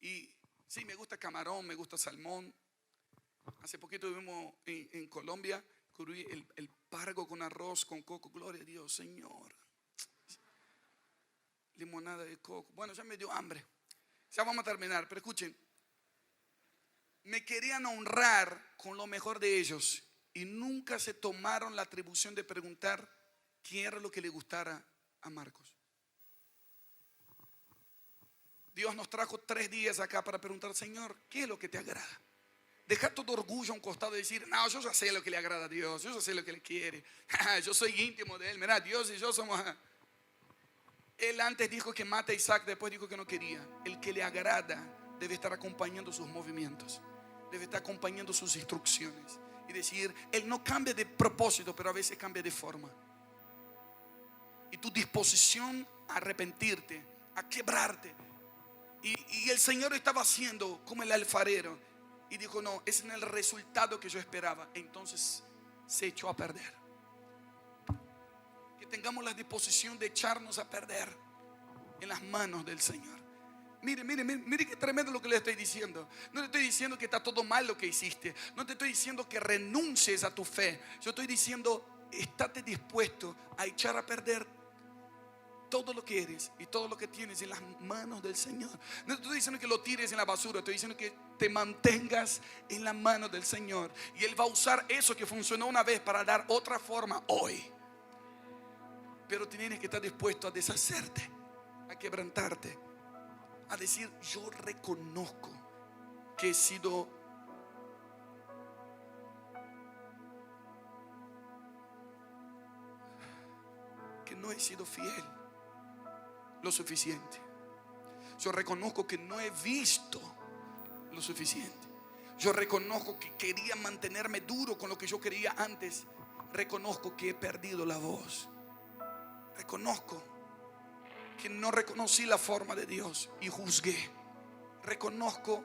[SPEAKER 1] Y sí, me gusta camarón, me gusta salmón. Hace poquito vivimos en Colombia, el pargo con arroz, con coco. Gloria a Dios, Señor. Limonada de coco. Bueno, ya me dio hambre. Ya vamos a terminar, pero escuchen. Me querían honrar con lo mejor de ellos y nunca se tomaron la atribución de preguntar qué era lo que le gustara a Marcos. Dios nos trajo 3 días acá para preguntar: Señor, ¿qué es lo que te agrada? Deja todo orgullo a un costado y decir: no, yo ya sé lo que le agrada a Dios, yo ya sé lo que le quiere. Yo soy íntimo de Él. Mirá, Dios y yo somos. Él antes dijo que mata a Isaac, después dijo que no quería. El que le agrada debe estar acompañando sus movimientos, debe estar acompañando sus instrucciones. Y decir: Él no cambia de propósito, pero a veces cambia de forma. Y tu disposición a arrepentirte, a quebrarte. Y el Señor estaba haciendo como el alfarero y dijo: no, ese no es el resultado que yo esperaba. Entonces se echó a perder. Que tengamos la disposición de echarnos a perder en las manos del Señor. Mire qué tremendo lo que le estoy diciendo. No le estoy diciendo que está todo mal lo que hiciste. No te estoy diciendo que renuncies a tu fe. Yo estoy diciendo: estate dispuesto a echar a perder todo lo que eres y todo lo que tienes en las manos del Señor. No te estoy diciendo que lo tires en la basura. Estoy diciendo que te mantengas en las manos del Señor. Y Él va a usar eso que funcionó una vez para dar otra forma hoy. Pero tienes que estar dispuesto a deshacerte, a quebrantarte, a decir: yo reconozco que he sido no he sido fiel lo suficiente. Yo reconozco que no he visto lo suficiente. Yo reconozco que quería mantenerme duro con lo que yo quería antes. Reconozco que he perdido la voz. Reconozco que no reconocí la forma de Dios y juzgué. Reconozco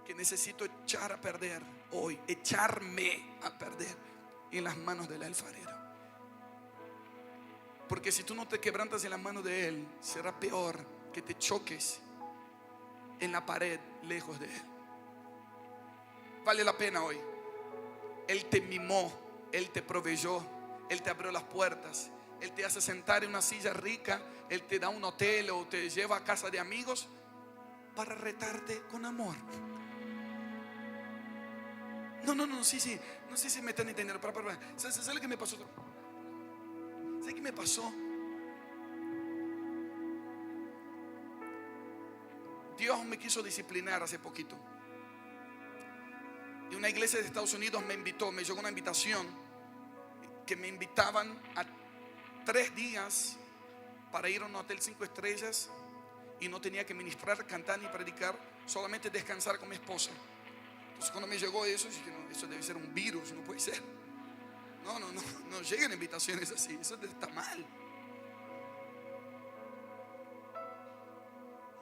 [SPEAKER 1] que necesito echar a perder hoy, echarme a perder en las manos del alfarero. Porque si tú no te quebrantas en las manos de Él, será peor que te choques en la pared lejos de Él. Vale la pena hoy. Él te mimó, Él te proveyó, Él te abrió las puertas, Él te hace sentar en una silla rica, Él te da un hotel o te lleva a casa de amigos para retarte con amor. No, sí, no sé si me están entendiendo. ¿Sabes lo que me pasó? ¿Sabes qué me pasó? Dios me quiso disciplinar hace poquito. Y una iglesia de Estados Unidos me invitó, me llegó una invitación que me invitaban a 3 días para ir a un hotel 5 estrellas y no tenía que ministrar, cantar ni predicar, solamente descansar con mi esposa. Entonces cuando me llegó eso, dije: no, eso debe ser un virus, no puede ser. No lleguen invitaciones así, eso está mal.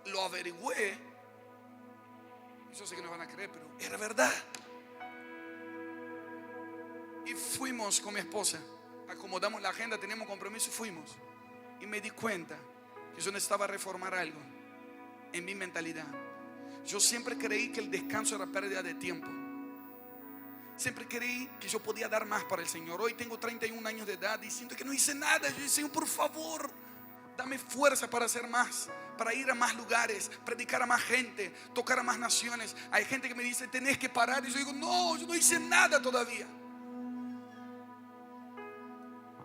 [SPEAKER 1] Lo averigüé. Yo sé que no van a creer, pero era verdad. Y fuimos con mi esposa, acomodamos la agenda, teníamos compromiso y fuimos. Y me di cuenta que yo necesitaba reformar algo en mi mentalidad. Yo siempre creí que el descanso era pérdida de tiempo. Siempre creí que yo podía dar más para el Señor. Hoy tengo 31 años de edad y siento que no hice nada. Yo dije, Señor, por favor, dame fuerza para hacer más, para ir a más lugares, predicar a más gente, tocar a más naciones. Hay gente que me dice, tenés que parar. Y yo digo, no, yo no hice nada todavía.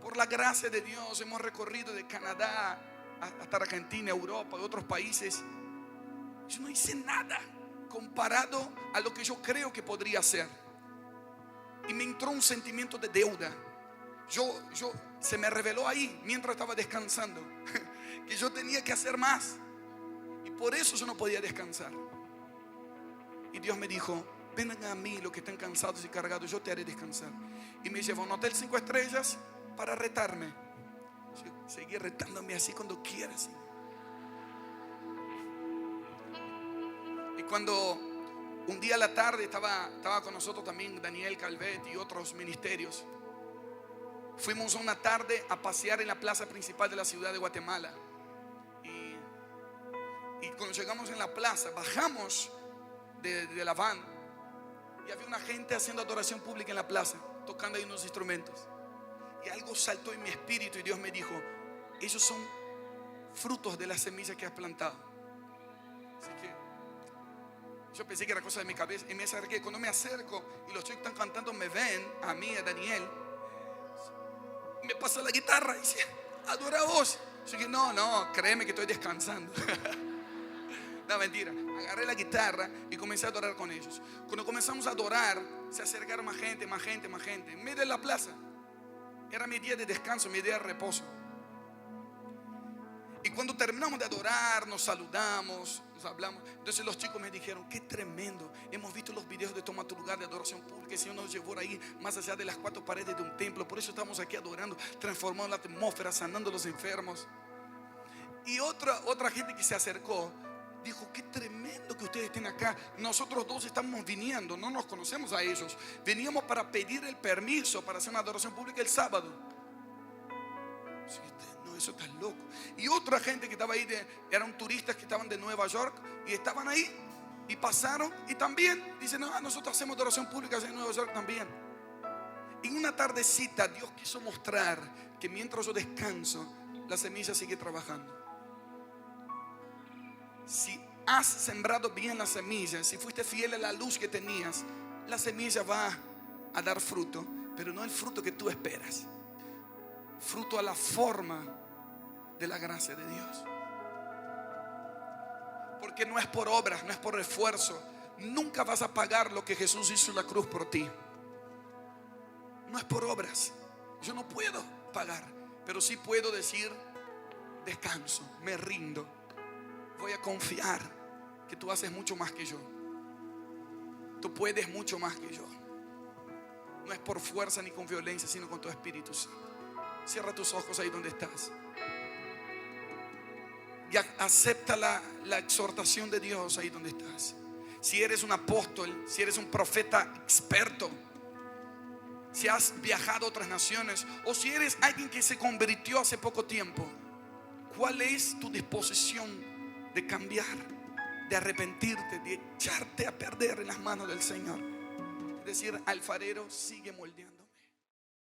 [SPEAKER 1] Por la gracia de Dios hemos recorrido de Canadá hasta Argentina, Europa y otros países. Yo no hice nada comparado a lo que yo creo que podría hacer. Y me entró un sentimiento de deuda. Se me reveló ahí mientras estaba descansando que yo tenía que hacer más. Y por eso yo no podía descansar. Y Dios me dijo, vengan a mí los que están cansados y cargados, yo te haré descansar. Y me llevó a un hotel 5 estrellas para retarme. Yo seguí retándome así cuando quieras. Y cuando un día a la tarde estaba con nosotros también Daniel Calvet y otros ministerios. Fuimos una tarde a pasear en la plaza principal de la ciudad de Guatemala. Y cuando llegamos en la plaza, bajamos de la van y había una gente haciendo adoración pública en la plaza, tocando ahí unos instrumentos. Y algo saltó en mi espíritu y Dios me dijo, ellos son frutos de la semilla que has plantado. Así que yo pensé que era cosa de mi cabeza y me acerqué. Cuando me acerco y los chicos están cantando, me ven a mí, a Daniel, me pasa la guitarra y dice, adora a vos. Yo dije, no, créeme que estoy descansando. No, mentira. Agarré la guitarra y comencé a adorar con ellos. Cuando comenzamos a adorar, se acercaron más gente. En medio de la plaza. Era mi día de descanso, mi día de reposo. Y cuando terminamos de adorar, nos saludamos, nos hablamos. Entonces los chicos me dijeron, qué tremendo. Hemos visto los videos de Toma tu lugar de adoración pública. El Señor nos llevó ahí más allá de las 4 paredes de un templo. Por eso estamos aquí adorando, transformando la atmósfera, sanando a los enfermos. Y otra gente que se acercó dijo, qué tremendo que ustedes estén acá. Nosotros dos estamos viniendo, no nos conocemos a ellos. Veníamos para pedir el permiso para hacer una adoración pública el sábado. No, eso está loco. Y otra gente que estaba ahí, eran turistas que estaban de Nueva York y estaban ahí y pasaron y también dicen, no, nosotros hacemos adoración pública en Nueva York también. En una tardecita Dios quiso mostrar que mientras yo descanso, la semilla sigue trabajando. Si has sembrado bien la semilla, si fuiste fiel a la luz que tenías, la semilla va a dar fruto, pero no el fruto que tú esperas. Fruto a la forma de la gracia de Dios. Porque no es por obras, no es por esfuerzo. Nunca vas a pagar lo que Jesús hizo en la cruz por ti. No es por obras. Yo no puedo pagar, pero sí puedo decir, descanso, me rindo. Voy a confiar que tú haces mucho más que yo. Tú puedes mucho más que yo. No es por fuerza ni con violencia, sino con tu Espíritu Santo. Cierra tus ojos ahí donde estás. Y acepta la exhortación de Dios ahí donde estás. Si eres un apóstol, si eres un profeta experto, si has viajado a otras naciones, o si eres alguien que se convirtió hace poco tiempo, ¿cuál es tu disposición de cambiar, de arrepentirte, de echarte a perder en las manos del Señor? Es decir, alfarero sigue moldeando.